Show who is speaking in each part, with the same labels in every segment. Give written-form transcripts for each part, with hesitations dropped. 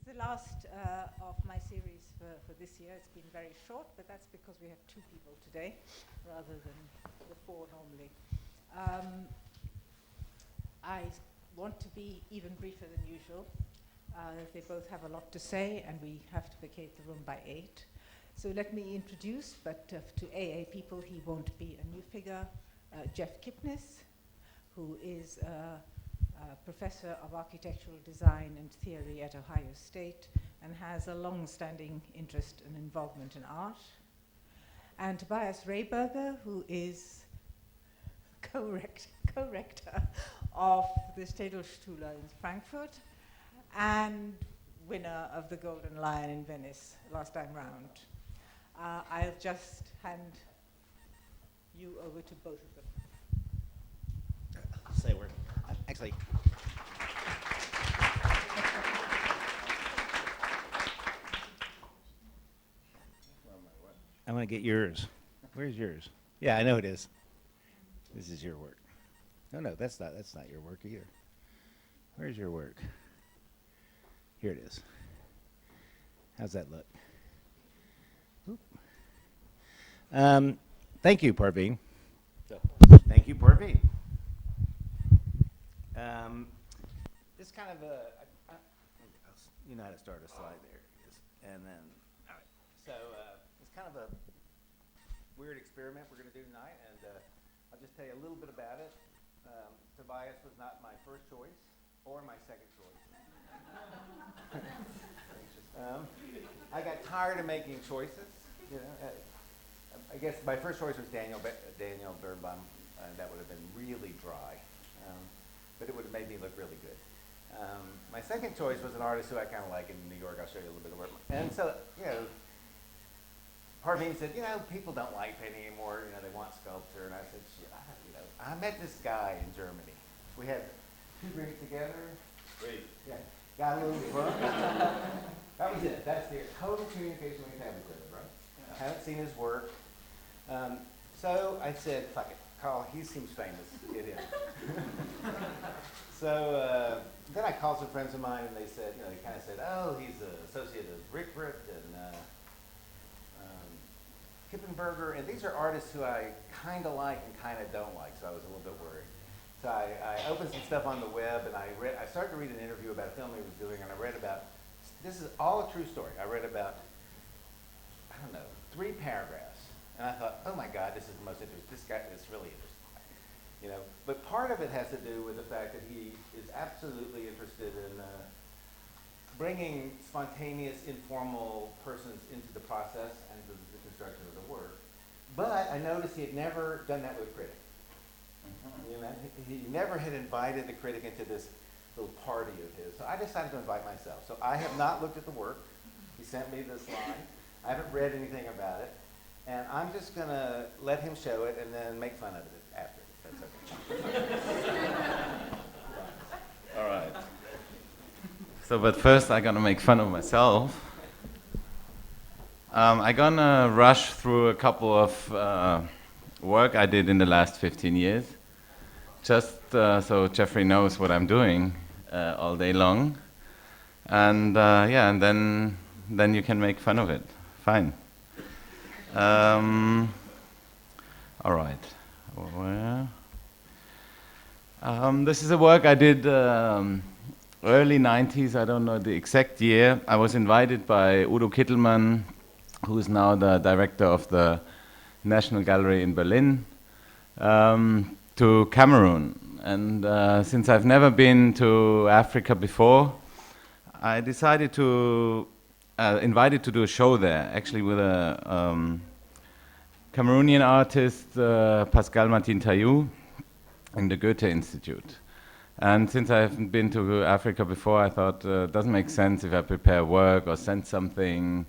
Speaker 1: the last of my series for this year. It's been very short, but that's because we have 2 people today rather than the 4 normally. I want to be even briefer than usual. They both have a lot to say, and we have to vacate the room by 8. So let me introduce, but to AA people, he won't be a new figure, Jeff Kipnis, who is a professor of architectural design and theory at Ohio State and has a long-standing interest and involvement in art. And Tobias Rehberger, who is co-rector of the Städelschule in Frankfurt and winner of the Golden Lion in Venice last time round. I'll just hand you over to both of them.
Speaker 2: Say we're actually. I want to get yours. Where's yours? Yeah, I know it is. This is your work. No, that's not your work either. Where's your work? Here it is. How's that look? Thank you, Parveen. Thank you, Parveen. This kind of you know how to start a slide there, and then, all right. So it's kind of a weird experiment we're going to do tonight, and I'll just tell you a little bit about it. Tobias was not my first choice or my second choice. I got tired of making choices. You know, I guess my first choice was Daniel Birnbaum, and that would have been really dry. But it would have made me look really good. My second choice was an artist who I kind of like in New York. I'll show you a little bit of work. And so, Parveen said, people don't like painting anymore. They want sculpture. And I said, shit, I met this guy in Germany. We had 2 drinks together. Great. Yeah. Got a little drunk. That was it. That's the total communication we've had with him, right? Yeah. I haven't seen his work. So I said, fuck it. Carl, he seems famous. Get him. So then I called some friends of mine, and they said, they kind of said, oh, he's an associate of Rickford and Kippenberger, and these are artists who I kind of like and kind of don't like, so I was a little bit worried. So I opened some stuff on the web, and I started to read an interview about a film he was doing, and I read about, this is all a true story. I read about, 3 paragraphs, and I thought, oh my God, this is the most interesting, this guy is really interesting. But part of it has to do with the fact that he is absolutely interested in bringing spontaneous, informal persons into the process and the construction of the work. But I noticed he had never done that with a critic. He never had invited the critic into this little party of his. So I decided to invite myself. So I have not looked at the work. He sent me this line. I haven't read anything about it. And I'm just going to let him show it and then make fun of it after. If that's okay.
Speaker 3: All right. So, but first I'm gonna make fun of myself. I'm gonna rush through a couple of work I did in the last 15 years, just so Jeffrey knows what I'm doing all day long, and and then you can make fun of it. Fine. All right. This is a work I did early 90s, I don't know the exact year. I was invited by Udo Kittelmann, who is now the director of the National Gallery in Berlin, to Cameroon. And since I've never been to Africa before, I decided to, invited to do a show there, actually with a Cameroonian artist, Pascal Martin Taillou, in the Goethe Institute. And since I haven't been to Africa before, I thought it doesn't make sense if I prepare work or send something.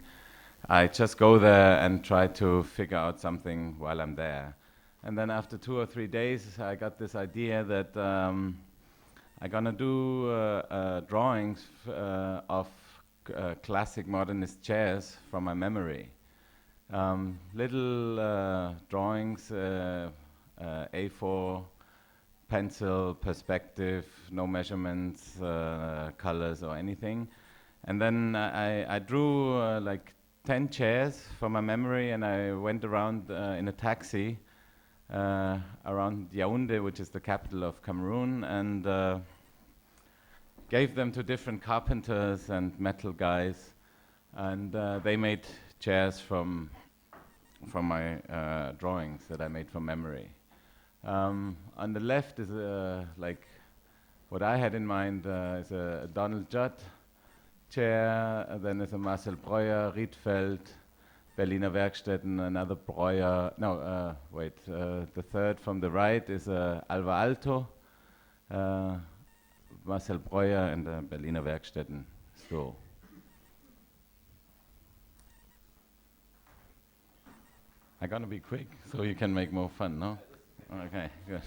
Speaker 3: I just go there and try to figure out something while I'm there. And then after 2 or 3 days, I got this idea that I'm gonna do drawings of classic modernist chairs from my memory. Little drawings, A4, pencil, perspective, no measurements, colors or anything. And then I drew like 10 chairs from my memory, and I went around in a taxi around Yaoundé, which is the capital of Cameroon, and gave them to different carpenters and metal guys, and they made chairs from my drawings that I made from memory. On the left is like what I had in mind is a Donald Judd chair, then there's a Marcel Breuer, Rietveld, Berliner Werkstätten, another Breuer, no, wait, the third from the right is Alvar Aalto, Marcel Breuer and the Berliner Werkstätten stool. I'm gonna be quick so you can make more fun, no? Okay, good.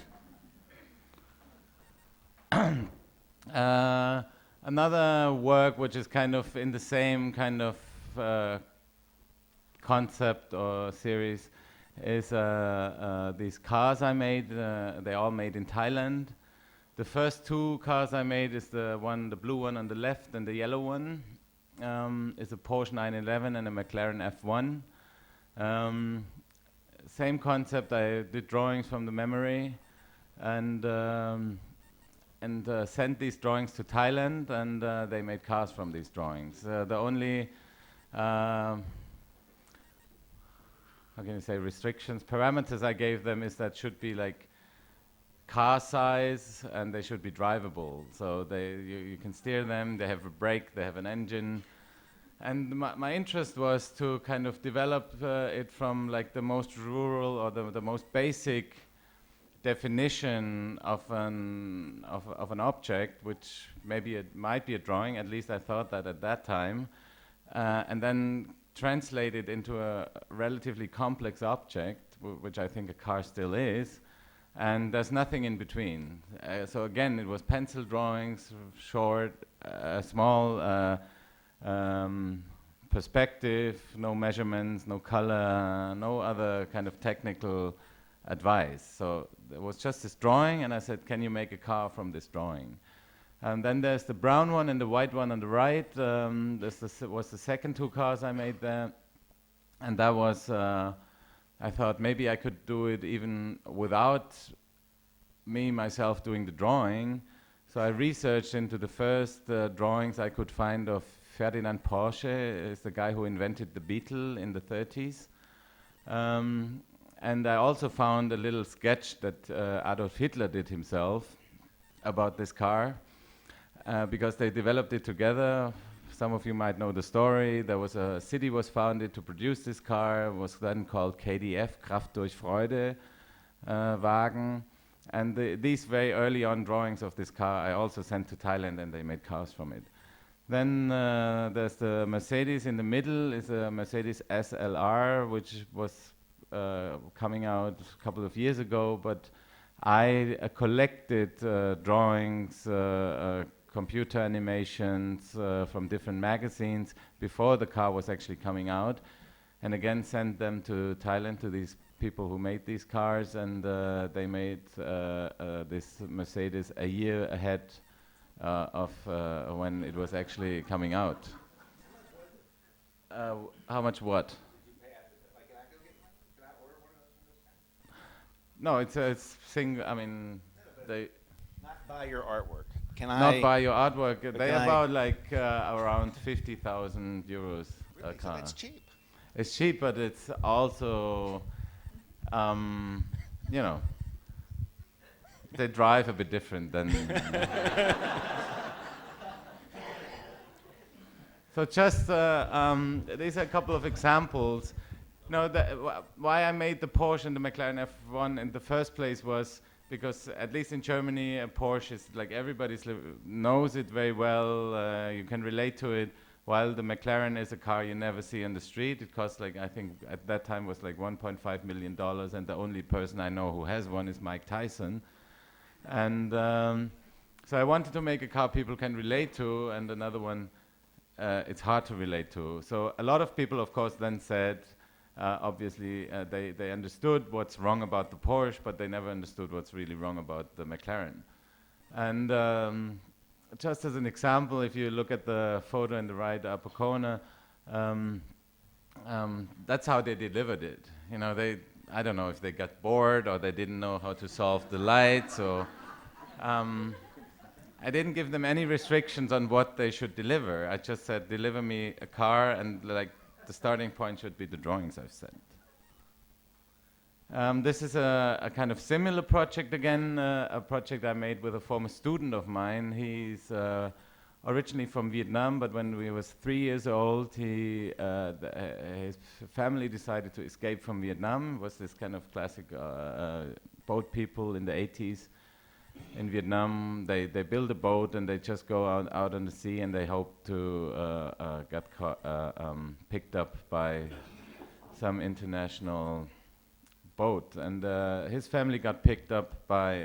Speaker 3: Another work which is kind of in the same kind of concept or series is these cars I made. They all made in Thailand. The first two cars I made is the blue one on the left, and the yellow one is a Porsche 911 and a McLaren F1. Same concept. I did drawings from the memory, and sent these drawings to Thailand, and they made cars from these drawings. The only how can you say restrictions, parameters I gave them is that should be like car size, and they should be drivable. So you can steer them. They have a brake. They have an engine. And my interest was to kind of develop it from like the most rural or the most basic definition of an object, which maybe it might be a drawing. At least I thought that at that time, and then translate it into a relatively complex object, which I think a car still is. And there's nothing in between. So again, it was pencil drawings, short, small. Perspective, no measurements, no color, no other kind of technical advice. So there was just this drawing, and I said, can you make a car from this drawing? And then there's the brown one and the white one on the right. This was the second two cars I made there. And that was, I thought maybe I could do it even without me, myself, doing the drawing. So I researched into the first drawings I could find of Ferdinand Porsche, is the guy who invented the Beetle in the 30s. And I also found a little sketch that Adolf Hitler did himself about this car, because they developed it together. Some of you might know the story. There was a city was founded to produce this car. It was then called KDF, Kraft durch Freude Wagen. And these very early on drawings of this car I also sent to Thailand, and they made cars from it. Then there's the Mercedes in the middle, is a Mercedes SLR, which was coming out a couple of years ago, but I collected drawings, computer animations from different magazines before the car was actually coming out, and again sent them to Thailand to these people who made these cars, and they made this Mercedes a year ahead of when it was actually coming out. How much what? Did you pay after that? Like, can I go get one? Can I order one of those? No, it's I mean, they
Speaker 2: not buy your artwork. Can
Speaker 3: not
Speaker 2: I
Speaker 3: buy your artwork. They about like around 50,000 euros a
Speaker 2: really?
Speaker 3: car.
Speaker 2: So it's cheap.
Speaker 3: It's cheap, but it's also, you know, they drive a bit different than. So just these are a couple of examples. You know, why I made the Porsche and the McLaren F1 in the first place was because, at least in Germany, a Porsche is like everybody knows it very well. You can relate to it. While the McLaren is a car you never see on the street. It costs like, I think at that time was like $1.5 million, and the only person I know who has one is Mike Tyson. And so I wanted to make a car people can relate to, and another one it's hard to relate to. So a lot of people, of course, then said, obviously, they understood what's wrong about the Porsche, but they never understood what's really wrong about the McLaren. And just as an example, if you look at the photo in the right upper corner, that's how they delivered it. You know, I don't know if they got bored or they didn't know how to solve the lights, or I didn't give them any restrictions on what they should deliver. I just said, deliver me a car, and like the starting point should be the drawings I've sent. This is a kind of similar project again, a project I made with a former student of mine. He's originally from Vietnam, but when he was 3 years old, his family decided to escape from Vietnam. It was this kind of classic boat people in the 80s. In Vietnam, they build a boat and they just go out on the sea, and they hope to get picked up by some international boat. And his family got picked up by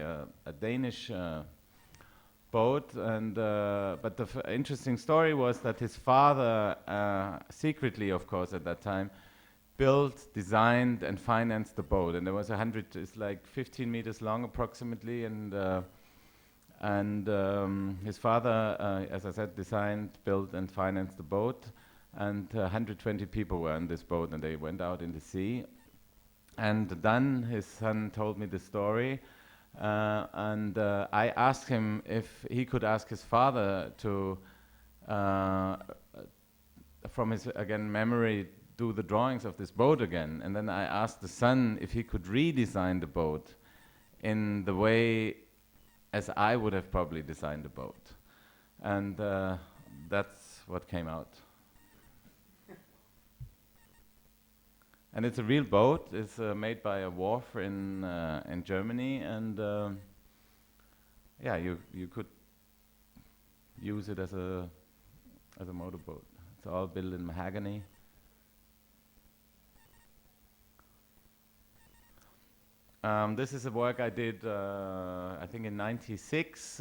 Speaker 3: a Danish boat. And but the interesting story was that his father, secretly, of course, at that time, built, designed, and financed the boat. And there was it's like 15 meters long approximately, and his father, as I said, designed, built, and financed the boat. And 120 people were on this boat, and they went out in the sea. And then his son told me the story, and I asked him if he could ask his father to, from his, again, memory, do the drawings of this boat again. And then I asked the son if he could redesign the boat in the way as I would have probably designed the boat. And that's what came out. And it's a real boat. It's made by a wharf in Germany, and yeah, you could use it as a motorboat. It's all built in mahogany. This is a work I did, I think in '96.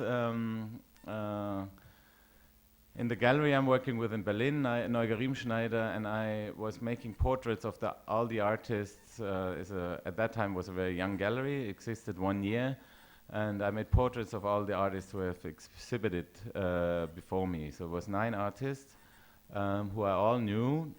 Speaker 3: In the gallery I'm working with in Berlin, Neugerim Schneider, and I was making portraits of all the artists. At that time was a very young gallery, existed 1 year, and I made portraits of all the artists who have exhibited before me. So it was 9 artists who are all new,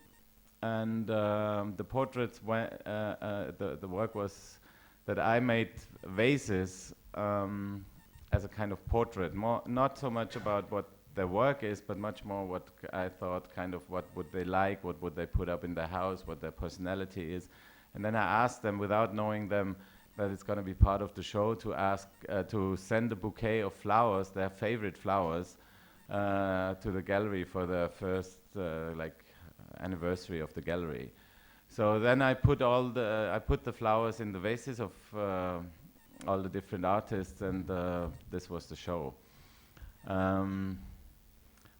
Speaker 3: and the portraits, the work was that I made vases as a kind of portrait, not so much about what their work is, but much more what I thought, kind of what would they like, what would they put up in their house, what their personality is. And then I asked them, without knowing them, that it's going to be part of the show, to send a bouquet of flowers, their favorite flowers, to the gallery for the first anniversary of the gallery. So then I put the flowers in the vases of all the different artists, and this was the show.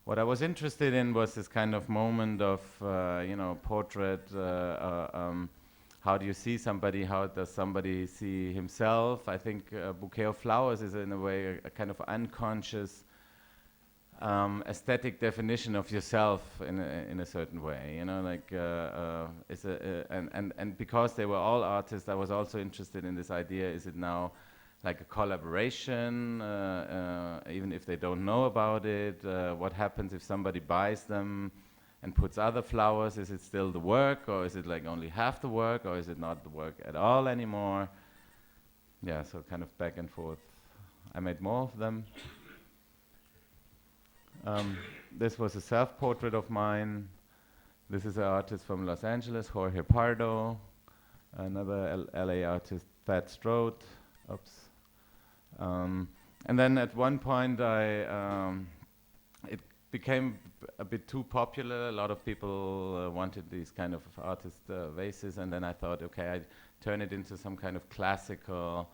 Speaker 3: What I was interested in was this kind of moment of, portrait. How do you see somebody? How does somebody see himself? I think a bouquet of flowers is, in a way, a kind of unconscious aesthetic definition of yourself in a certain way. And because they were all artists, I was also interested in this idea: is it now like a collaboration, even if they don't know about it? What happens if somebody buys them and puts other flowers? Is it still the work, or is it like only half the work, or is it not the work at all anymore? Yeah, so kind of back and forth. I made more of them. This was a self-portrait of mine. This is an artist from Los Angeles, Jorge Pardo. Another LA artist, Thad Strode. Oops. And then at one point it became a bit too popular. A lot of people wanted these kind of artist vases, and then I thought, okay, I'd turn it into some kind of classical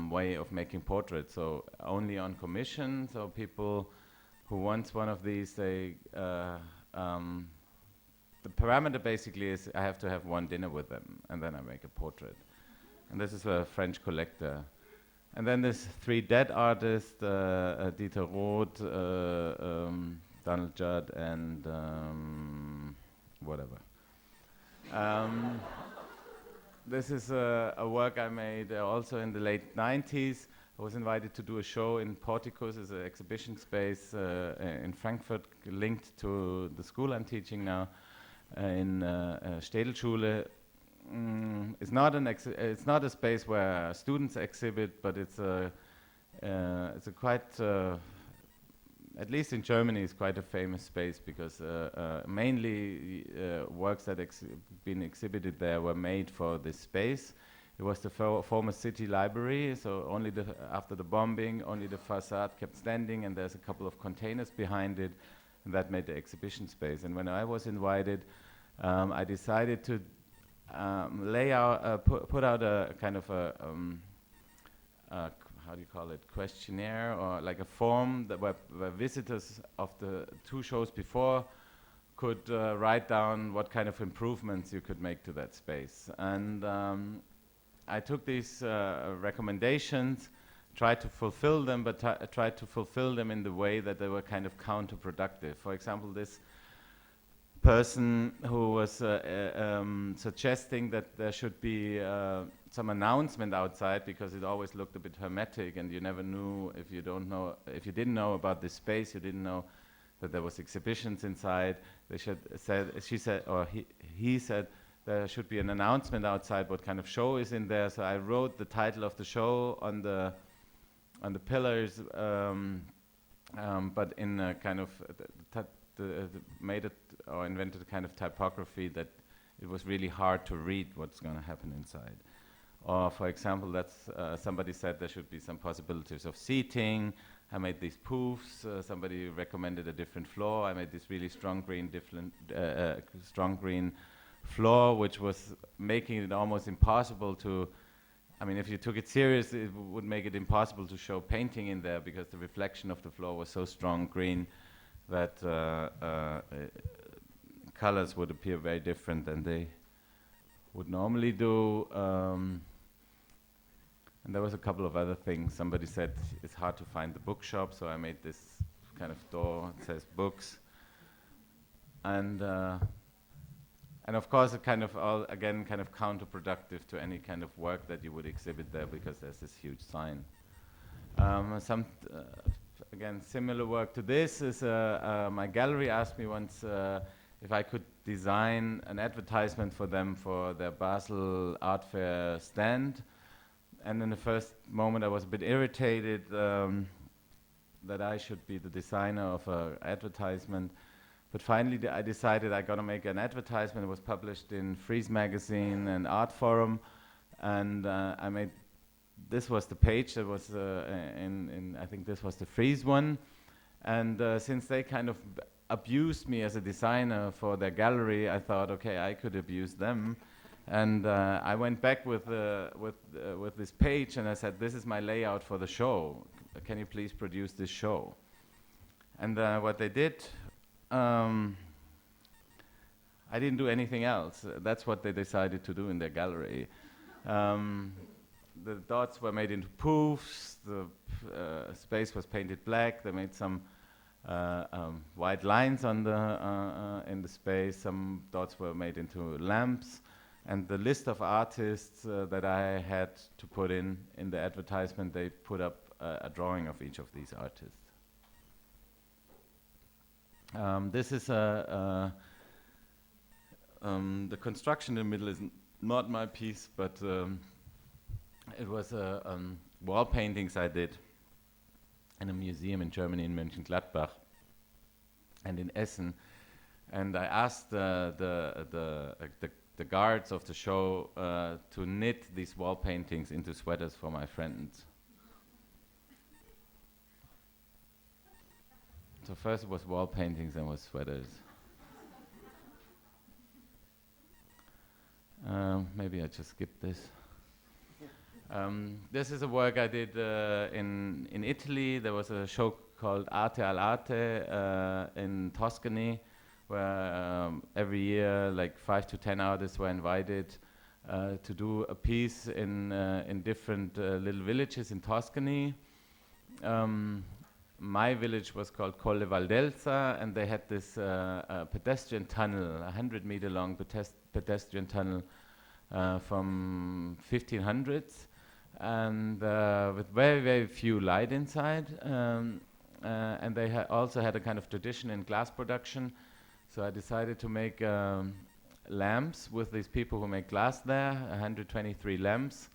Speaker 3: way of making portraits. So only on commission, so people who wants one of these, the parameter basically is I have to have one dinner with them, and then I make a portrait. And this is a French collector. And then there's 3 dead artists, Dieter Roth, Donald Judd, and whatever. This is a work I made also in the late 90s. I was invited to do a show in Porticos, as an exhibition space in Frankfurt, linked to the school I'm teaching now, in Städelschule. It's not a space where students exhibit, but it's a quite, at least in Germany, it's quite a famous space because mainly works that been exhibited there were made for this space. It was the former city library, so only after the bombing, only the facade kept standing, and there's a couple of containers behind it, and that made the exhibition space. And when I was invited, I decided to lay out, put out a kind of how do you call it, questionnaire, or like a form that where visitors of the 2 shows before could write down what kind of improvements you could make to that space. And I took these recommendations, tried to fulfill them, but tried to fulfill them in the way that they were kind of counterproductive. For example, this person who was suggesting that there should be some announcement outside, because it always looked a bit hermetic, and you never knew if you didn't know about this space, you didn't know that there was exhibitions inside. He said there should be an announcement outside what kind of show is in there. So I wrote the title of the show on the pillars, but in a kind of made it or invented a kind of typography that it was really hard to read what's going to happen inside. Or, for example, that's somebody said there should be some possibilities of seating. I made these poofs. Somebody recommended a different floor. I made this really strong green floor, which was making it almost impossible to. I mean, if you took it serious, it would make it impossible to show painting in there, because the reflection of the floor was so strong green that colors would appear very different than they would normally do. And there was a couple of other things. Somebody said it's hard to find the bookshop, so I made this kind of door that says books. And of course, it kind of again kind of counterproductive to any kind of work that you would exhibit there, because there's this huge sign. Again, similar work to this is my gallery asked me once if I could design an advertisement for them for their Basel art fair stand. And in the first moment I was a bit irritated that I should be the designer of an advertisement. But finally I decided I got to make an advertisement. It was published in Frieze magazine and Art Forum, and I made. This was the page that was I think this was the Frieze one, and since they kind of abused me as a designer for their gallery, I thought, okay, I could abuse them, and I went back with this page, and I said, this is my layout for the show. Can you please produce this show? And what they did, I didn't do anything else. That's what they decided to do in their gallery. The dots were made into poofs, the space was painted black, they made some white lines on in the space, some dots were made into lamps, and the list of artists that I had to put in the advertisement, they put up a drawing of each of these artists. This is the construction in the middle is not my piece, but it was wall paintings I did in a museum in Germany, in Mönchengladbach and in Essen, and I asked the guards of the show to knit these wall paintings into sweaters for my friends. So first it was wall paintings, then was sweaters. Maybe I just skip this. This is a work I did in Italy. There was a show called Arte all'Arte in Tuscany, where every year like 5 to 10 artists were invited to do a piece in different little villages in Tuscany. My village was called Colle Valdelsa, and they had this pedestrian tunnel, 100-meter long pedestrian tunnel from 1500s. and with very, very few light inside. And they also had a kind of tradition in glass production. So I decided to make lamps with these people who make glass there, 123 lamps,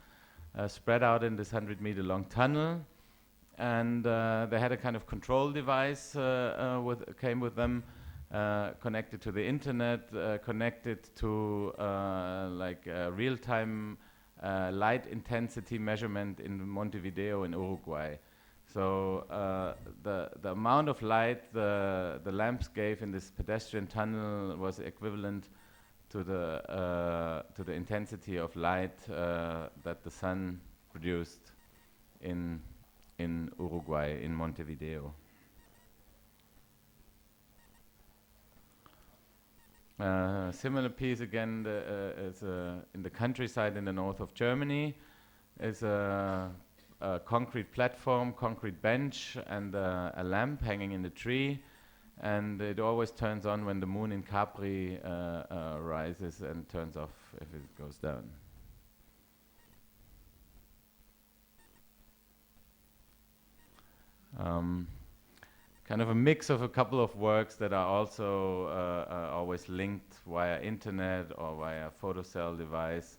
Speaker 3: spread out in this 100-meter long tunnel. And they had a kind of control device came with them, connected to the internet, connected to real-time light intensity measurement in Montevideo in Uruguay. So the amount of light the lamps gave in this pedestrian tunnel was equivalent to the intensity of light that the sun produced in Uruguay, in Montevideo. Similar piece again is in the countryside in the north of Germany. Is a concrete platform, concrete bench, and a lamp hanging in the tree. And it always turns on when the moon in Capri rises and turns off if it goes down. Kind of a mix of a couple of works that are also always linked via internet or via photocell device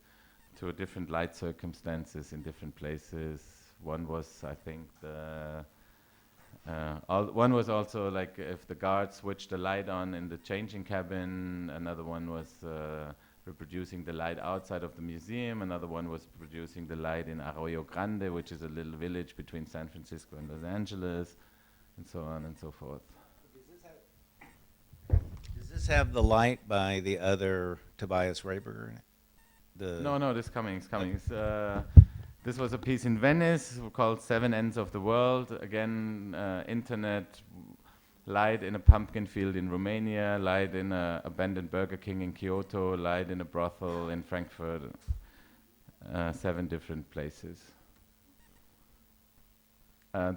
Speaker 3: to different light circumstances in different places. One was, I think, one was also like if the guards switched the light on in the changing cabin. Another one was reproducing the light outside of the museum. Another one was producing the light in Arroyo Grande, which is a little village between San Francisco and Los Angeles, and so on and so forth.
Speaker 4: Does this have the light by the other Tobias Rehberger in it?
Speaker 3: No, this coming. This was a piece in Venice called Seven Ends of the World. Again, internet, light in a pumpkin field in Romania, light in an abandoned Burger King in Kyoto, light in a brothel in Frankfurt, 7 different places.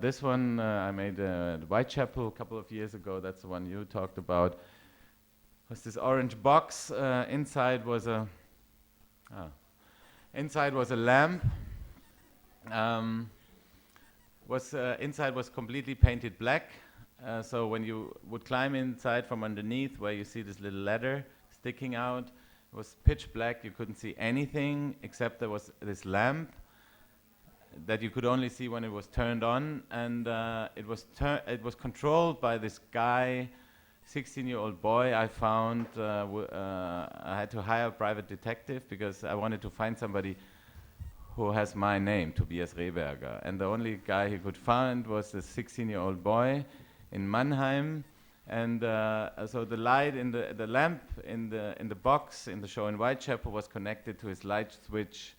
Speaker 3: This one I made at Whitechapel a couple of years ago. That's the one you talked about. It was this orange box. Inside was a lamp. Inside was completely painted black. So when you would climb inside from underneath, where you see this little ladder sticking out, it was pitch black. You couldn't see anything except there was this lamp that you could only see when it was turned on, and it was controlled by this guy, 16-year-old boy I found. I had to hire a private detective because I wanted to find somebody who has my name, Tobias Rehberger, and the only guy he could find was this 16-year-old boy in Mannheim. And so the light in the lamp in the box in the show in Whitechapel was connected to his light switch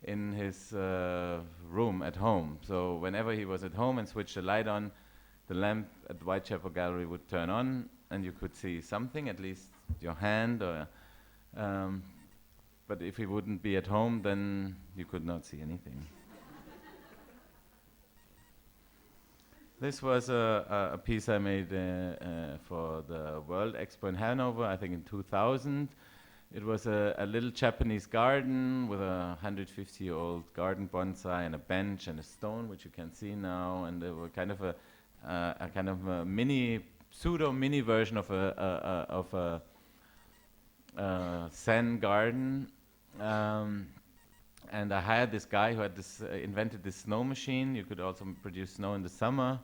Speaker 3: in his room at home. So whenever he was at home and switched the light on, the lamp at the Whitechapel Gallery would turn on, and you could see something, at least your hand. Or, but if he wouldn't be at home, then you could not see anything. This was a piece I made for the World Expo in Hanover, I think in 2000. It was a little Japanese garden with a 150-year-old garden bonsai and a bench and a stone, which you can see now. And they were kind of a pseudo-mini version of a Zen garden. And I hired this guy who had invented this snow machine. You could also produce snow in the summer.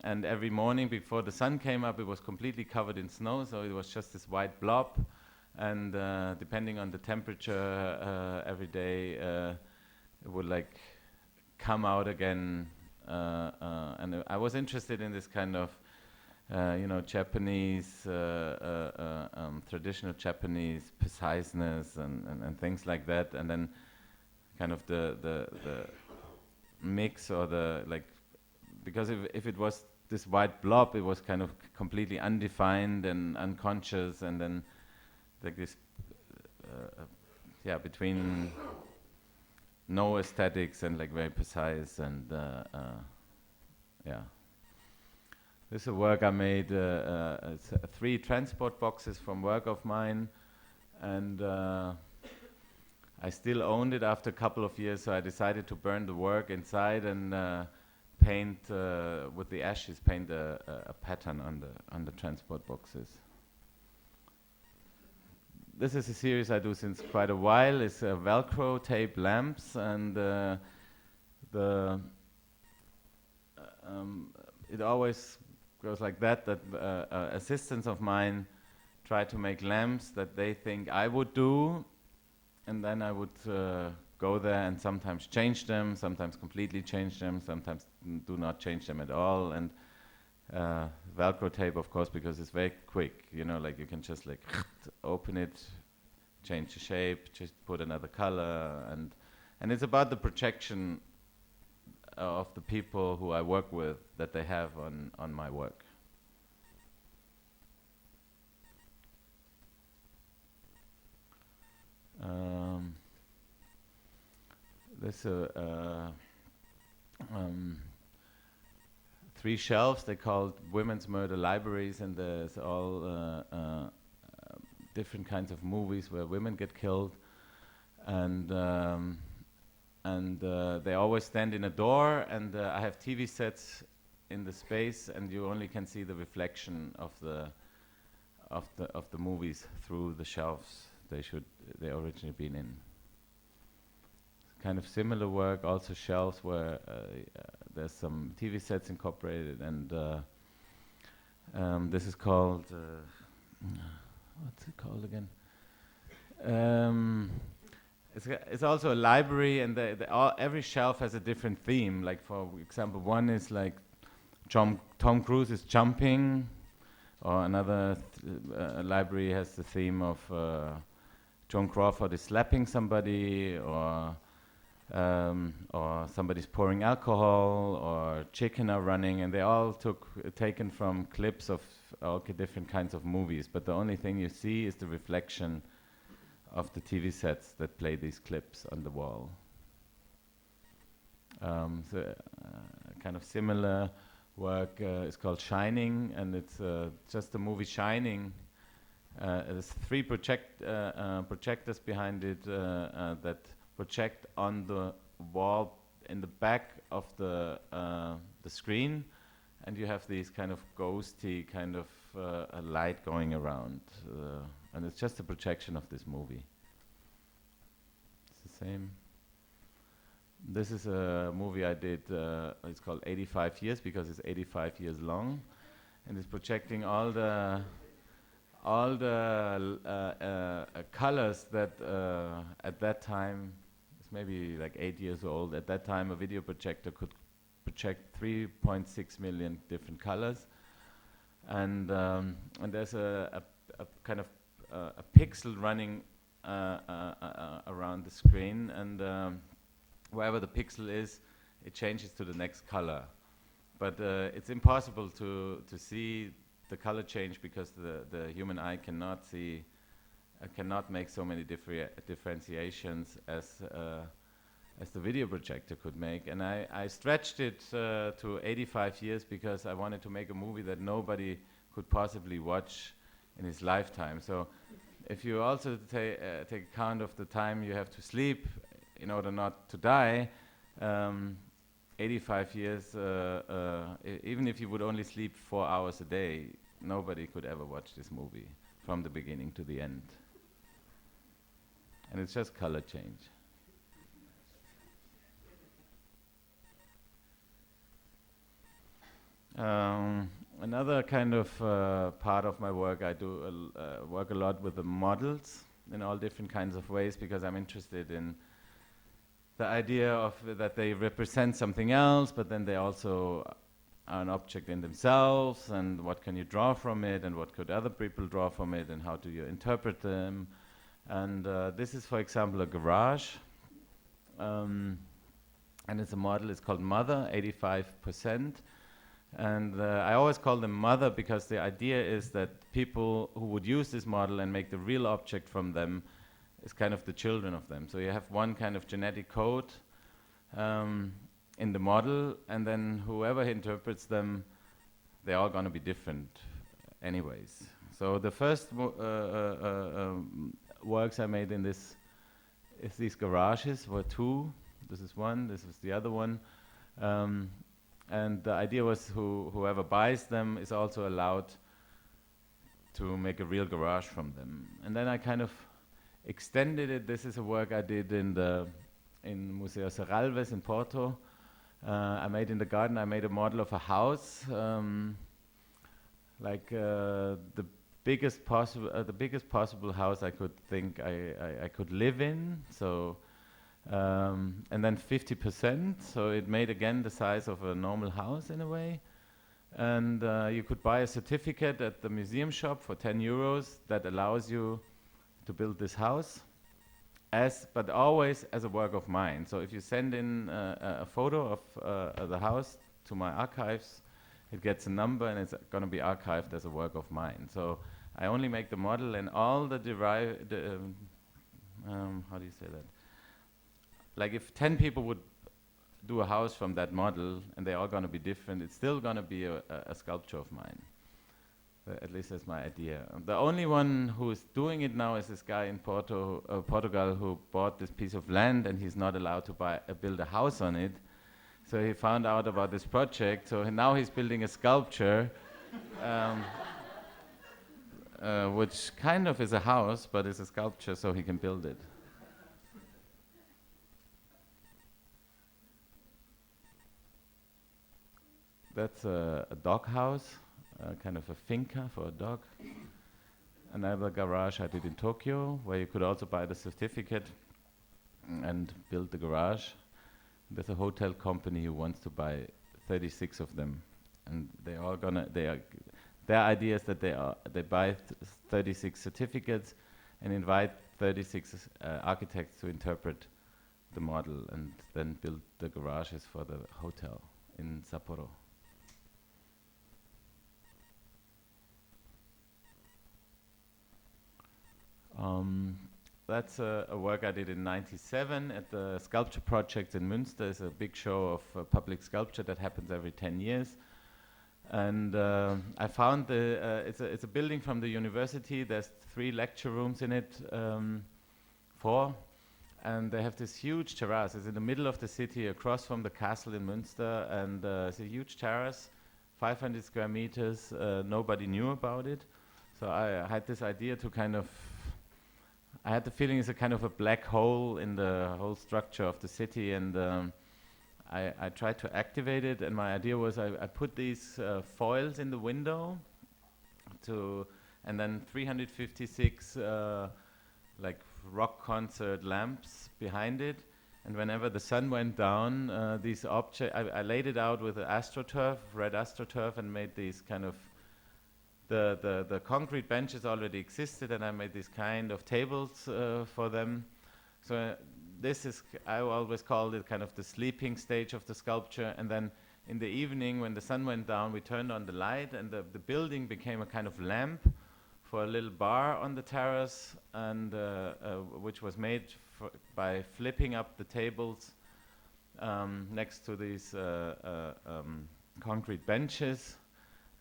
Speaker 3: And every morning before the sun came up, it was completely covered in snow, so it was just this white blob. And depending on the temperature, every day it would like come out again. And I was interested in this kind of, Japanese, traditional Japanese preciseness and things like that. And then kind of the mix or the like, because if it was this white blob, it was kind of completely undefined and unconscious, and then like this, between no aesthetics and like very precise and This is a work I made. It's 3 transport boxes from work of mine, and I still owned it after a couple of years, so I decided to burn the work inside and paint with the ashes, paint a pattern on the transport boxes. This is a series I do since quite a while. It's Velcro tape lamps, and it always goes like that. Assistants of mine try to make lamps that they think I would do, and then I would go there and sometimes change them, sometimes completely change them, sometimes do not change them at all. And Velcro tape, of course, because it's very quick. You know, like you can just like open it, change the shape, just put another color, and it's about the projection of the people who I work with that they have on my work. There's 3 shelves. They called Women's Murder Libraries, and there's all different kinds of movies where women get killed, and they always stand in a door, and I have TV sets in the space, and you only can see the reflection of the movies through the shelves they originally been in. Kind of similar work, also shelves where there's some TV sets incorporated, and this is called what's it called again? It's also a library, and every shelf has a different theme. Like, for example, one is like Tom Cruise is jumping, or another library has the theme of Joan Crawford is slapping somebody, or somebody's pouring alcohol, or chicken are running, and they all taken from clips of all different kinds of movies. But the only thing you see is the reflection of the TV sets that play these clips on the wall. Kind of similar work is called Shining, and it's just the movie Shining. There's 3 projectors behind it that project on the wall in the back of the screen, and you have these kind of ghosty kind of a light going around, and it's just a projection of this movie. It's the same. This is a movie I did. It's called 85 Years because it's 85 years long, and it's projecting all the colors that at that time, it's maybe like 8 years old. At that time, a video projector could project 3.6 million different colors, and there's a kind of a pixel running around the screen, and wherever the pixel is, it changes to the next color. But it's impossible to see the color change because the human eye cannot see, cannot make so many differentiations as the video projector could make. And I stretched it to 85 years because I wanted to make a movie that nobody could possibly watch in his lifetime. So if you also take account of the time you have to sleep in order not to die, 85 years, even if you would only sleep 4 hours a day, nobody could ever watch this movie from the beginning to the end. And it's just color change. Another kind of part of my work, I do work a lot with the models in all different kinds of ways because I'm interested in the idea of that they represent something else, but then they also are an object in themselves, and what can you draw from it, and what could other people draw from it, and how do you interpret them. And this is, for example, a garage, and it's a model. It's called Mother, 85%. And I always call them Mother because the idea is that people who would use this model and make the real object from them is kind of the children of them. So you have one kind of genetic code in the model, and then whoever interprets them, they're all going to be different anyways. So the first works I made in this is these garages were two. This is one, this is the other one. And the idea was whoever buys them is also allowed to make a real garage from them. And then I kind of extended it. This is a work I did in Museo Serralves in Porto. I made in the garden, I made a model of a house, the biggest possible house I could think I could live in. So, and then 50%, so it made again the size of a normal house in a way. And you could buy a certificate at the museum shop for 10 euros that allows you to build this house, but always as a work of mine. So if you send in a photo of the house to my archives, it gets a number and it's going to be archived as a work of mine. So I only make the model, and all the how do you say that? Like if 10 people would do a house from that model and they're all going to be different, it's still going to be a sculpture of mine. At least that's my idea. The only one who's doing it now is this guy in Portugal who bought this piece of land, and he's not allowed to build a house on it. So he found out about this project, so now he's building a sculpture, which kind of is a house, but it's a sculpture, so he can build it. That's a dog house, kind of a finca for a dog. Another garage I did in Tokyo, where you could also buy the certificate and build the garage. There's a hotel company who wants to buy 36 of them, and their idea is that they buy 36 certificates and invite 36 architects to interpret the model and then build the garages for the hotel in Sapporo. That's a work I did in '97 at the Sculpture Project in Münster. It's a big show of public sculpture that happens every 10 years. And I found it's a building from the university. There's 3 lecture rooms in it, 4. And they have this huge terrace. It's in the middle of the city, across from the castle in Münster. And it's a huge terrace, 500 square meters. Nobody knew about it. So I had this idea to kind of, I had the feeling it's a kind of a black hole in the whole structure of the city, and I tried to activate it, and my idea was I put these foils in the window and then 356 like rock concert lamps behind it, and whenever the sun went down, these objects, I laid it out with AstroTurf, red AstroTurf, and made these kind of, the concrete benches already existed, and I made these kind of tables for them. So this is, I always called it kind of the sleeping stage of the sculpture. And then in the evening, when the sun went down, we turned on the light, and the building became a kind of lamp for a little bar on the terrace, and which was made by flipping up the tables next to these concrete benches,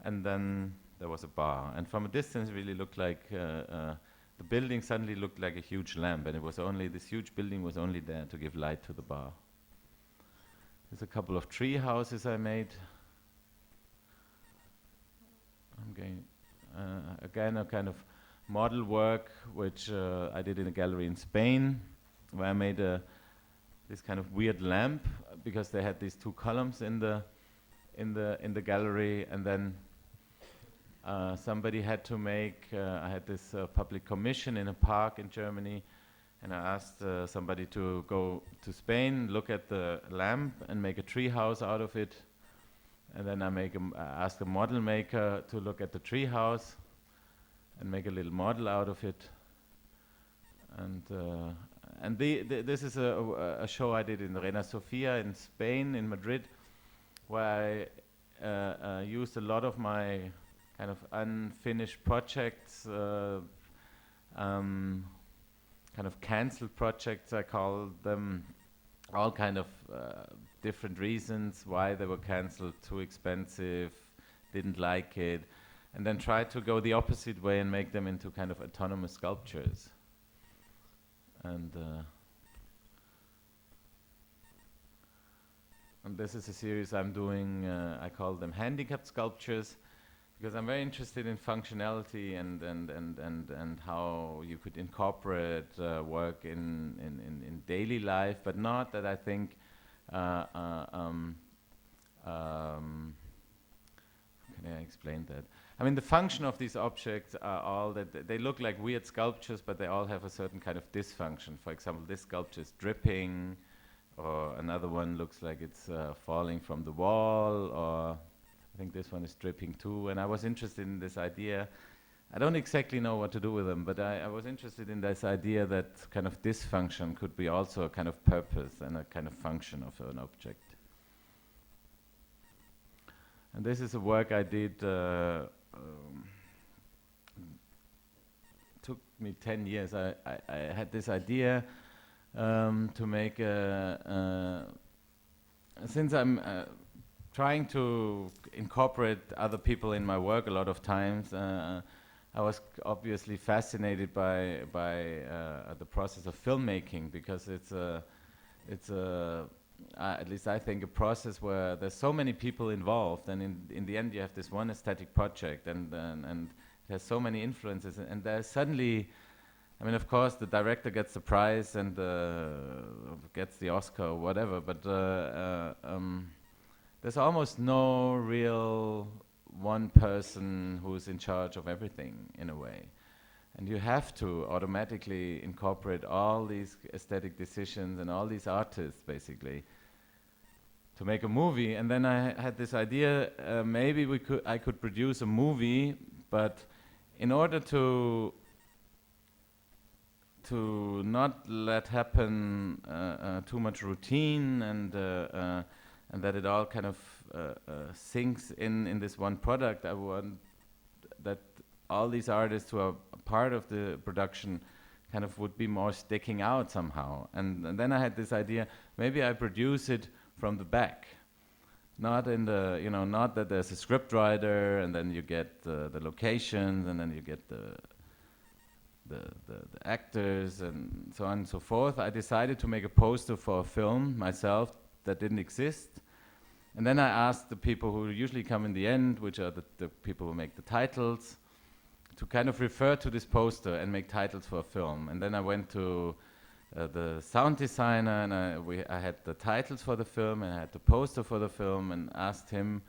Speaker 3: and then there was a bar. And from a distance, it really looked like the building suddenly looked like a huge lamp, and it was only, this huge building was only there to give light to the bar. There's a couple of tree houses I made. I'm going, again, a kind of model work, which I did in a gallery in Spain, where I made this kind of weird lamp, because they had these 2 columns in the gallery, and then somebody had to make, I had this public commission in a park in Germany, and I asked somebody to go to Spain, look at the lamp, and make a tree house out of it. And then I asked a model maker to look at the tree house and make a little model out of it. And this is a show I did in Reina Sofia in Spain, in Madrid, where I used a lot of my kind of unfinished projects, kind of cancelled projects, I call them, all kind of different reasons why they were cancelled: too expensive, didn't like it, and then try to go the opposite way and make them into kind of autonomous sculptures. And and this is a series I'm doing. I call them handicapped sculptures, because I'm very interested in functionality and how you could incorporate work in daily life, but not that I think. Can I explain that? I mean, the function of these objects are all that they look like weird sculptures, but they all have a certain kind of dysfunction. For example, this sculpture is dripping, or another one looks like it's falling from the wall, or I think this one is dripping too. And I was interested in this idea. I don't exactly know what to do with them, but I was interested in this idea that kind of dysfunction could be also a kind of purpose and a kind of function of an object. And this is a work I did, took me 10 years. I had this idea to make since I'm trying to incorporate other people in my work a lot of times, I was obviously fascinated by the process of filmmaking, because it's at least I think, a process where there's so many people involved, and in the end you have this one aesthetic project, and it has so many influences, and there's suddenly, I mean, of course, the director gets the prize and gets the Oscar or whatever, but there's almost no real one person who's in charge of everything, in a way. And you have to automatically incorporate all these aesthetic decisions and all these artists, basically, to make a movie. And then I had this idea, maybe I could produce a movie, but in order to not let happen too much routine and that it all kind of sinks in this one product, I want that all these artists who are part of the production kind of would be more sticking out somehow. And then I had this idea, maybe I produce it from the back. Not in the, not that there's a script writer and then you get the locations and then you get the actors and so on and so forth. I decided to make a poster for a film myself that didn't exist. And then I asked the people who usually come in the end, which are the people who make the titles, to kind of refer to this poster and make titles for a film. And then I went to the sound designer, and I had the titles for the film, and I had the poster for the film, and asked him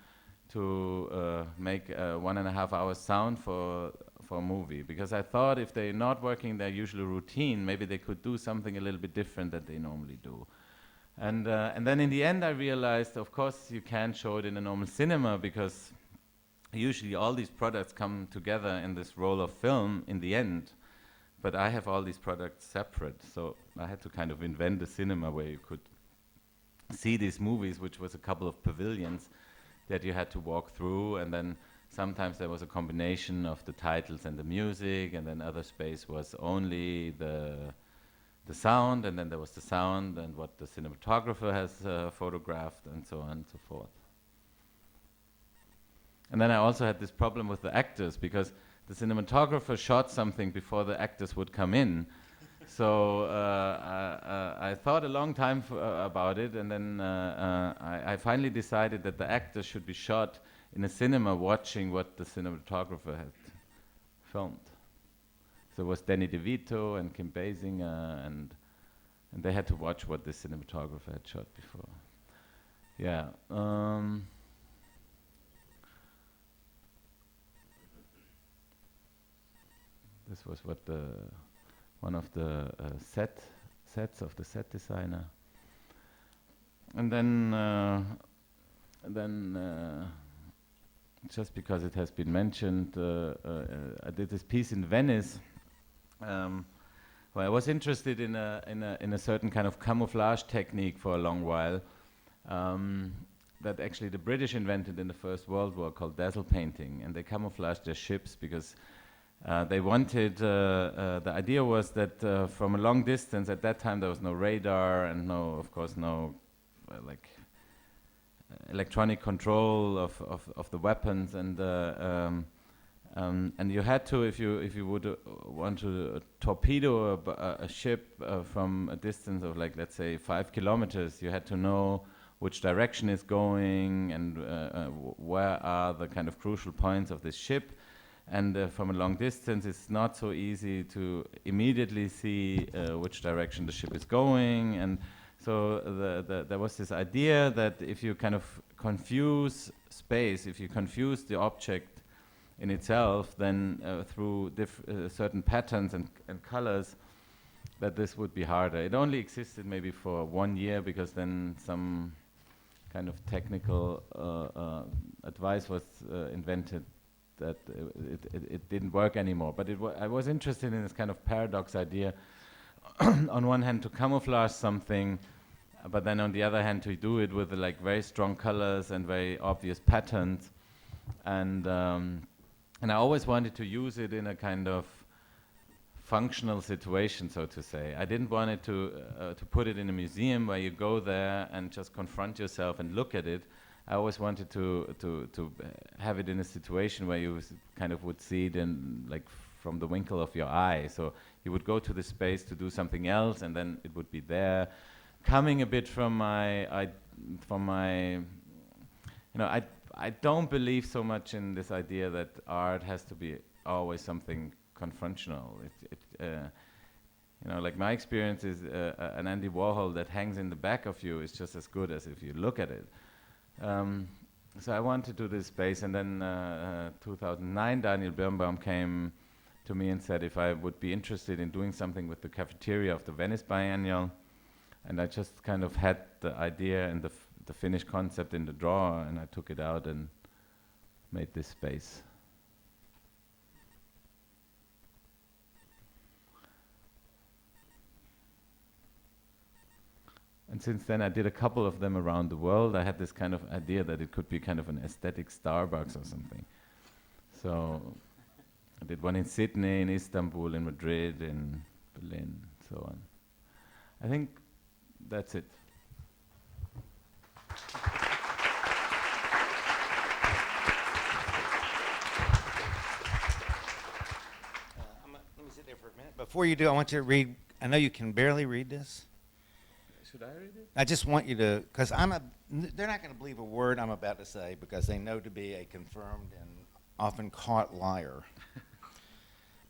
Speaker 3: to make 1.5 hours sound for a movie. Because I thought if they're not working their usual routine, maybe they could do something a little bit different than they normally do. And then in the end I realized, of course, you can't show it in a normal cinema, because usually all these products come together in this roll of film in the end, but I have all these products separate, so I had to kind of invent a cinema where you could see these movies, which was a couple of pavilions that you had to walk through, and then sometimes there was a combination of the titles and the music, and then other space was only the sound, and then there was the sound and what the cinematographer has photographed, and so on and so forth. And then I also had this problem with the actors, because the cinematographer shot something before the actors would come in. So I thought a long time about it, and then I finally decided that the actors should be shot in a cinema watching what the cinematographer had filmed. So it was Danny DeVito and Kim Basinger, and they had to watch what the cinematographer had shot before. Yeah. This was what one of the sets of the set designer. And then just because it has been mentioned, I did this piece in Venice, where I was interested in a certain kind of camouflage technique for a long while, that actually the British invented in the First World War, called dazzle painting, and they camouflaged their ships because they wanted, the idea was that from a long distance, at that time there was no radar and of course no electronic control of the weapons, and you had to, if you would want to torpedo a ship from a distance of, like, let's say 5 kilometers, you had to know which direction it's going, and where are the kind of crucial points of this ship. And from a long distance, it's not so easy to immediately see which direction the ship is going. And so there was this idea that if you kind of confuse space, if you confuse the object in itself, then through certain patterns and colors, that this would be harder. It only existed maybe for 1 year, because then some kind of technical advice was invented that it didn't work anymore. But I was interested in this kind of paradox idea. On one hand, to camouflage something, but then on the other hand, to do it with like very strong colors and very obvious patterns. And I always wanted to use it in a kind of functional situation, so to say. I didn't want it to put it in a museum where you go there and just confront yourself and look at it. I always wanted to have it in a situation where you kind of would see it in like from the winkle of your eye. So you would go to the space to do something else, and then it would be there. Coming a bit from my, I don't believe so much in this idea that art has to be always something confrontational. Like my experience is an Andy Warhol that hangs in the back of you is just as good as if you look at it. So I wanted to do this space, and then 2009, Daniel Birnbaum came to me and said if I would be interested in doing something with the cafeteria of the Venice Biennial, and I just kind of had the idea and the finished concept in the drawer, and I took it out and made this space. And since then I did a couple of them around the world. I had this kind of idea that it could be kind of an aesthetic Starbucks or something. So I did one in Sydney, in Istanbul, in Madrid, in Berlin, so on. I think that's it.
Speaker 4: Let me sit there for a minute. Before you do, I want you to read. I know you can barely read this.
Speaker 3: Should I read it?
Speaker 4: I just want you to, because they're not going to believe a word I'm about to say, because they know to be a confirmed and often caught liar.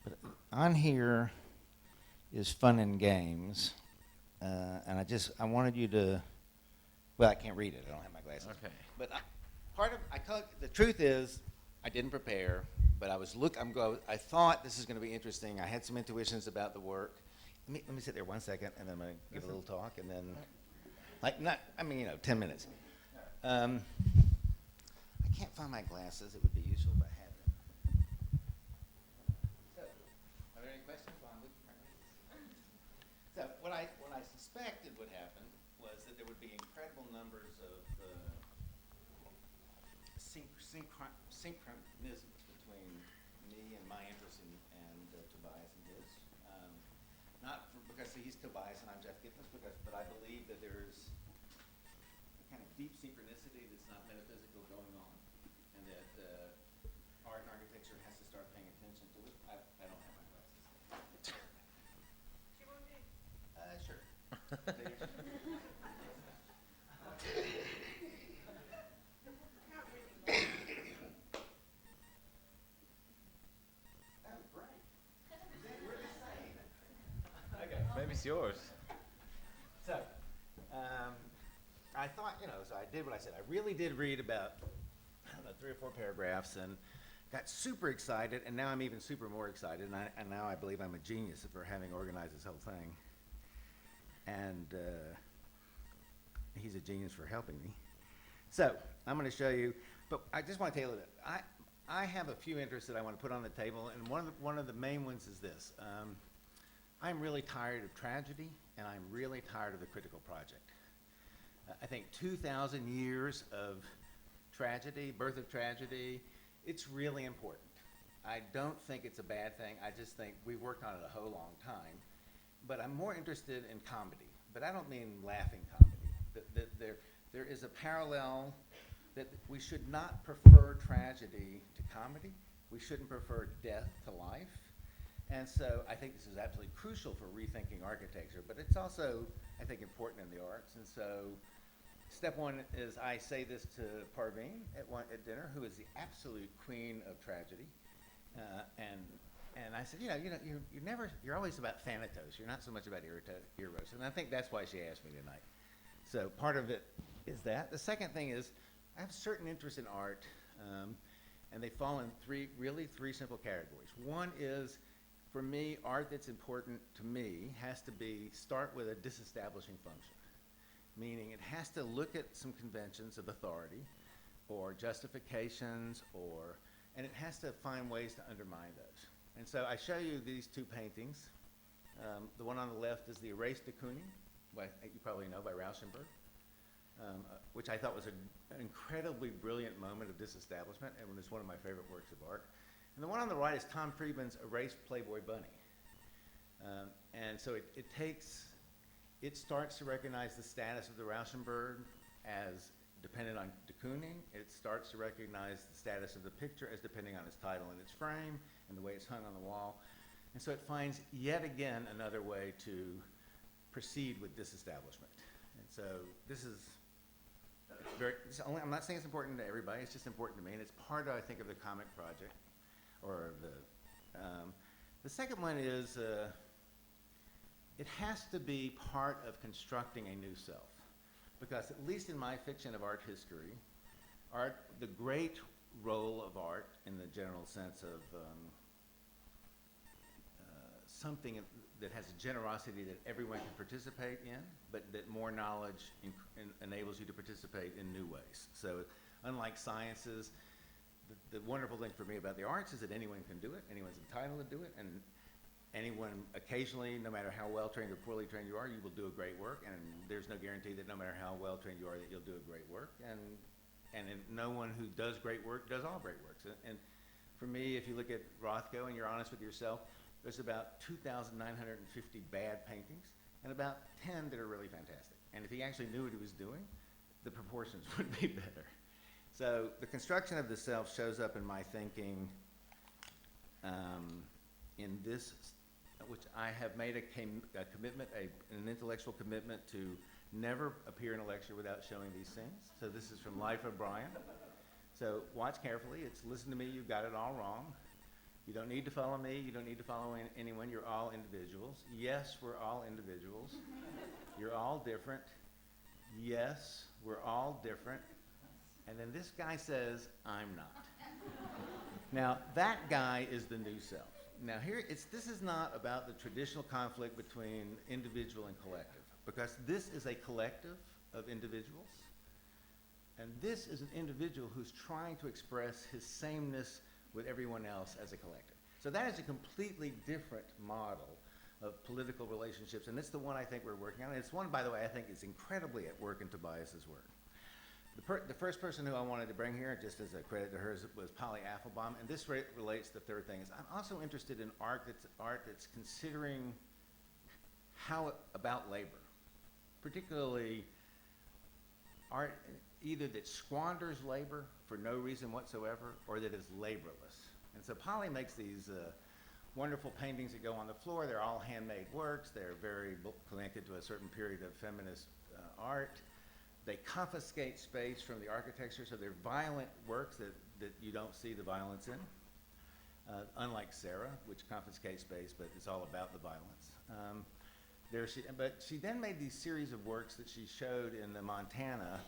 Speaker 4: But on here is fun and games, and I wanted you to, well, I can't read it. I don't have my glasses.
Speaker 3: Okay.
Speaker 4: But the truth is, I didn't prepare, but I thought this is going to be interesting. I had some intuitions about the work. Let me sit there 1 second, and then I'm going to give a little talk, and then, 10 minutes. I can't find my glasses. It would be useful if I had them. So, are there any questions while I'm looking for my glasses? So, what I suspected would happen was that there would be incredible numbers of synchronisms between me and my interest and Tobias and his. Not because he's Tobias and I'm Jeff Kipnis, but I believe that there's a kind of deep synchronicity that's not metaphysical going on, and that art and architecture has to start paying attention to it. I don't have my glasses. You want me? Sure.
Speaker 3: Maybe it's yours.
Speaker 4: So, I thought, so I did what I said. I really did read about, 3 or 4 paragraphs and got super excited, and now I'm even more excited, and now I believe I'm a genius for having organized this whole thing. And he's a genius for helping me. So, I'm going to show you, but I just want to tell you that I have a few interests that I want to put on the table, and one of the main ones is this. I'm really tired of tragedy, and I'm really tired of the critical project. I think 2,000 years of tragedy, birth of tragedy, it's really important. I don't think it's a bad thing. I just think we've worked on it a whole long time. But I'm more interested in comedy. But I don't mean laughing comedy. There is a parallel that we should not prefer tragedy to comedy. We shouldn't prefer death to life. And so I think this is absolutely crucial for rethinking architecture, but it's also, I think, important in the arts. And so step one is I say this to Parveen at dinner, who is the absolute queen of tragedy, and I said, you're always about thanatos. You're not so much about eros, and I think that's why she asked me tonight. So part of it is that. The second thing is I have a certain interest in art, and they fall in three simple categories. One is, for me, art that's important to me has to start with a disestablishing function, meaning it has to look at some conventions of authority or justifications, and it has to find ways to undermine those. And so I show you these two paintings. The one on the left is the Erased de Kooning, you probably know, by Rauschenberg, which I thought was an incredibly brilliant moment of disestablishment, and it's one of my favorite works of art. And the one on the right is Tom Friedman's Erased Playboy Bunny. And so it starts to recognize the status of the Rauschenberg as dependent on de Kooning. It starts to recognize the status of the picture as depending on its title and its frame and the way it's hung on the wall. And so it finds yet again another way to proceed with disestablishment. And so this is I'm not saying it's important to everybody, it's just important to me, and it's part, I think, of the comic project. Or the second one is it has to be part of constructing a new self, because at least in my fiction of art history, the great role of art in the general sense of something that has a generosity that everyone can participate in, but that more knowledge enables you to participate in new ways. So unlike sciences, the wonderful thing for me about the arts is that anyone can do it, anyone's entitled to do it, and anyone occasionally, no matter how well trained or poorly trained you are, you will do a great work, and there's no guarantee that no matter how well trained you are that you'll do a great work, and no one who does great work does all great works. And for me, if you look at Rothko and you're honest with yourself, there's about 2,950 bad paintings and about 10 that are really fantastic. And if he actually knew what he was doing, the proportions would be better. So the construction of the self shows up in my thinking in this, which I have made a commitment, an intellectual commitment to never appear in a lecture without showing these things. So this is from Life of Brian. So watch carefully. It's listen to me, you got it all wrong. You don't need to follow me. You don't need to follow anyone. You're all individuals. Yes, we're all individuals. You're all different. Yes, we're all different. And then this guy says, I'm not. Now, that guy is the new self. Now, this is not about the traditional conflict between individual and collective, because this is a collective of individuals. And this is an individual who's trying to express his sameness with everyone else as a collective. So that is a completely different model of political relationships, and it's the one I think we're working on. And it's one, by the way, I think is incredibly at work in Tobias's work. The first person who I wanted to bring here, just as a credit to hers, was Polly Affelbaum, and this relates to the third thing. I'm also interested in art that's considering about labor, particularly art either that squanders labor for no reason whatsoever or that is laborless. And so Polly makes these wonderful paintings that go on the floor. They're all handmade works. They're very connected to a certain period of feminist art. They confiscate space from the architecture, so they're violent works that you don't see the violence in, unlike Sarah, which confiscates space, but it's all about the violence. But she then made these series of works that she showed in the Montana,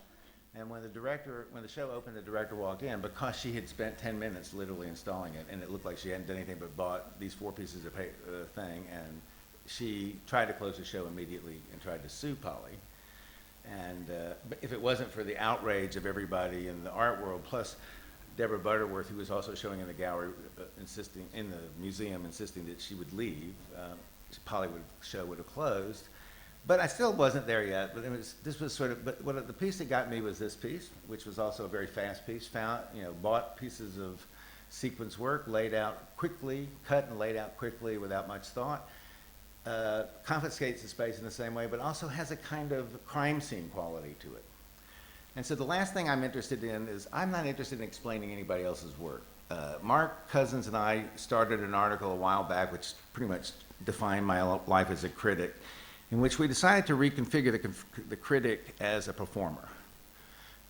Speaker 4: and when the show opened, the director walked in because she had spent 10 minutes literally installing it, and it looked like she hadn't done anything but bought these 4 pieces of thing, and she tried to close the show immediately and tried to sue Polly. And but if it wasn't for the outrage of everybody in the art world, plus Deborah Butterworth, who was also showing in the gallery, in the museum, insisting that she would leave, Polly would have closed. But I still wasn't there yet. But the piece that got me was this piece, which was also a very fast piece. Bought pieces of sequence work, laid out quickly, cut and laid out quickly without much thought. Confiscates the space in the same way, but also has a kind of crime scene quality to it. And so the last thing I'm interested in is I'm not interested in explaining anybody else's work. Mark Cousins and I started an article a while back, which pretty much defined my life as a critic, in which we decided to reconfigure the critic as a performer.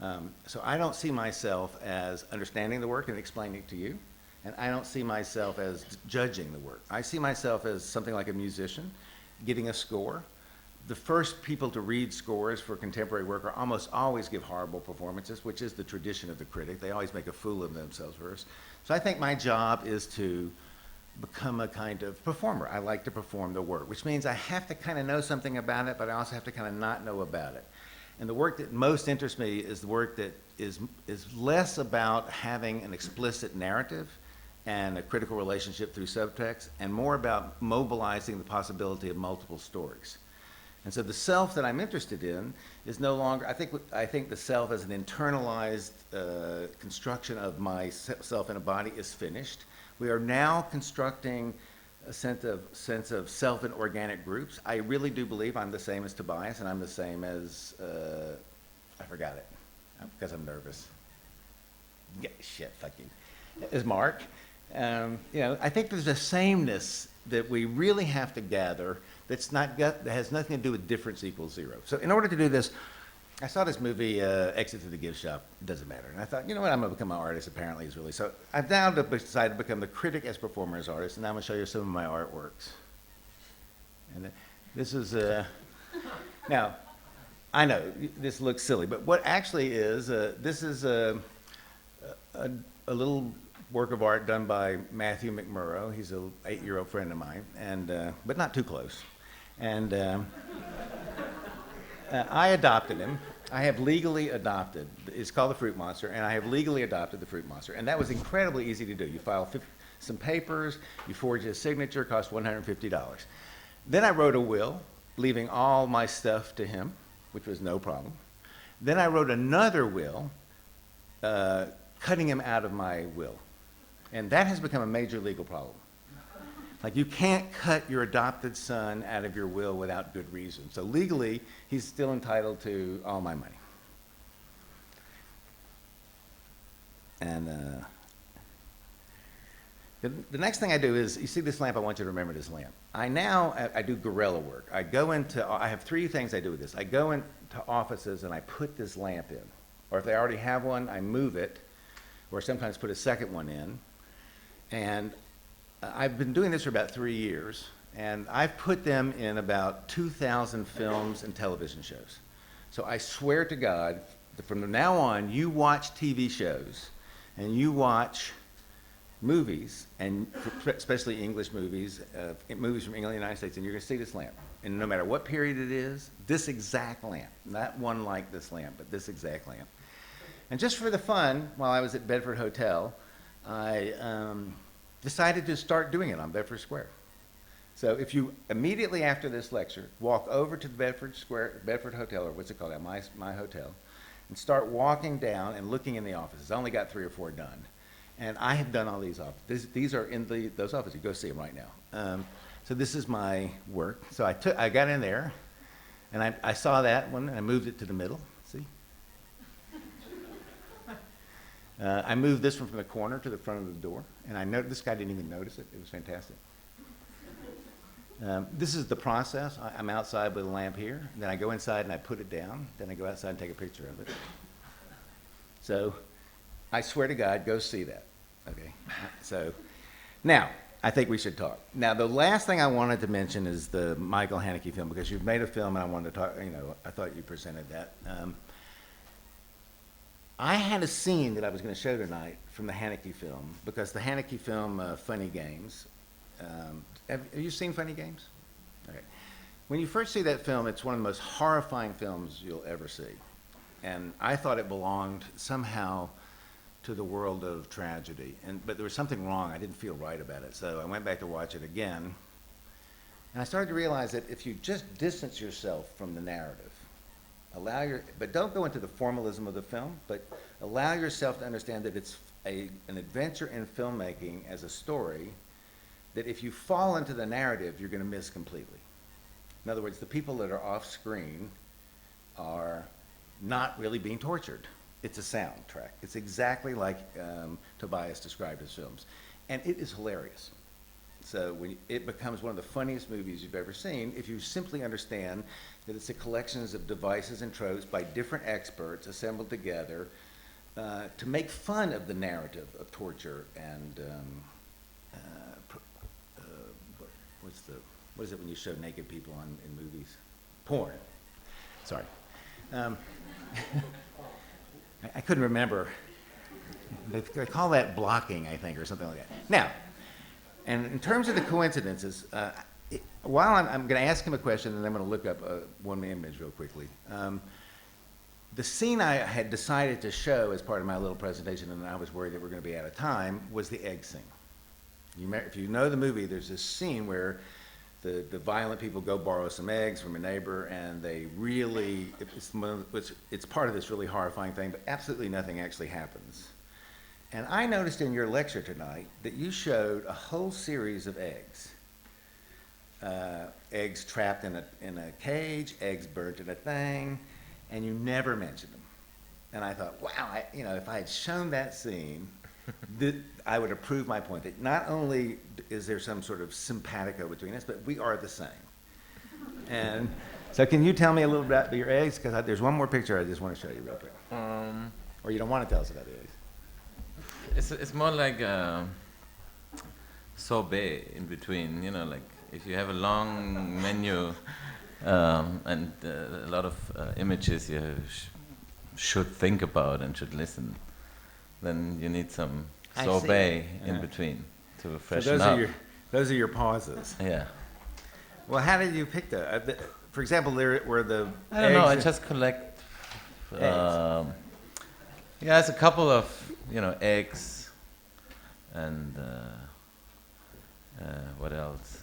Speaker 4: So I don't see myself as understanding the work and explaining it to you, and I don't see myself as judging the work. I see myself as something like a musician getting a score. The first people to read scores for contemporary work are almost always give horrible performances, which is the tradition of the critic. They always make a fool of themselves first. So I think my job is to become a kind of performer. I like to perform the work, which means I have to kind of know something about it, but I also have to kind of not know about it. And the work that most interests me is the work that is less about having an explicit narrative and a critical relationship through subtext, and more about mobilizing the possibility of multiple stories. And so the self that I'm interested in is no longer, I think the self as an internalized construction of myself in a body is finished. We are now constructing a sense of self in organic groups. I really do believe I'm the same as Tobias, and I'm the same as, I forgot it, because I'm nervous. Yeah, shit, fuck you. As Mark. You know, I think there's a sameness that we really have to gather that has nothing to do with difference equals zero. So in order to do this, I saw this movie, Exit to the Gift Shop. It doesn't matter. And I thought, you know what, I'm going to become an artist, apparently, is really. So I've now decided to become the critic as performer as artist, and now I'm going to show you some of my artworks. And this is, now, I know this looks silly, but what actually is, this is a little work of art done by Matthew McMurrow. He's an 8-year-old friend of mine, and but not too close. And I adopted him. I have legally adopted. It's called the Fruit Monster, and I have legally adopted the Fruit Monster. And that was incredibly easy to do. You file some papers, you forge his signature, cost $150. Then I wrote a will, leaving all my stuff to him, which was no problem. Then I wrote another will, cutting him out of my will. And that has become a major legal problem. Like, you can't cut your adopted son out of your will without good reason. So legally, he's still entitled to all my money. And the next thing I do is, you see this lamp, I want you to remember this lamp. I do guerrilla work. I have 3 things I do with this. I go into offices and I put this lamp in. Or if they already have one, I move it, or sometimes put a second one in. And I've been doing this for about 3 years, and I've put them in about 2,000 films and television shows. So I swear to God, that from now on, you watch TV shows, and you watch movies, and especially English movies, movies from England and the United States, and you're going to see this lamp. And no matter what period it is, this exact lamp, not one like this lamp, but this exact lamp. And just for the fun, while I was at Bedford Hotel, I decided to start doing it on Bedford Square. So if you immediately after this lecture walk over to the Bedford Hotel, or what's it called, my hotel, and start walking down and looking in the offices. I only got 3 or 4 done, and I have done all these offices. These are in those offices. You go see them right now. So this is my work. So I got in there, and I saw that one, and I moved it to the middle. See. I moved this one from the corner to the front of the door, and I noticed this guy didn't even notice it. It was fantastic. This is the process. I'm outside with a lamp here, and then I go inside and I put it down. Then I go outside and take a picture of it. So I swear to God, go see that. Okay. So now I think we should talk. Now the last thing I wanted to mention is the Michael Haneke film, because you've made a film and I wanted to talk. You know, I thought you presented that. I had a scene that I was going to show tonight from the Haneke film, because the Haneke film, Funny Games, have you seen Funny Games? Okay. When you first see that film, it's one of the most horrifying films you'll ever see. And I thought it belonged somehow to the world of tragedy. But there was something wrong. I didn't feel right about it. So I went back to watch it again. And I started to realize that if you just distance yourself from the narrative, but don't go into the formalism of the film, but allow yourself to understand that it's an adventure in filmmaking as a story, that if you fall into the narrative, you're going to miss completely. In other words, the people that are off screen are not really being tortured. It's a soundtrack. It's exactly like Tobias described his films. And it is hilarious. So it becomes one of the funniest movies you've ever seen if you simply understand that it's a collection of devices and tropes by different experts assembled together to make fun of the narrative of torture and what is it when you show naked people in movies? Porn. Sorry. I couldn't remember. They call that blocking, I think, or something like that. Now, and in terms of the coincidences, while I'm going to ask him a question, and I'm going to look up one image real quickly. The scene I had decided to show as part of my little presentation, and I was worried that we're going to be out of time, was the egg scene. If you know the movie, there's this scene where the violent people go borrow some eggs from a neighbor, and they really, it's part of this really horrifying thing, but absolutely nothing actually happens. And I noticed in your lecture tonight that you showed a whole series of eggs. Eggs trapped in a cage, eggs burnt in a thing, and you never mentioned them. And I thought, wow, if I had shown that scene, I would have proved my point that not only is there some sort of simpatico between us, but we are the same. And so can you tell me a little bit about your eggs? Because there's one more picture I just want to show you real quick. Or you don't want to tell us about the eggs?
Speaker 3: It's more like a sorbet in between, like if you have a long menu and a lot of images you should think about and should listen, then you need some sorbet in between to freshen up.
Speaker 4: Those are your pauses.
Speaker 3: Yeah.
Speaker 4: Well, how did you pick that? For example, there were the
Speaker 3: I don't know. I just collect. It's a couple of eggs, and what else?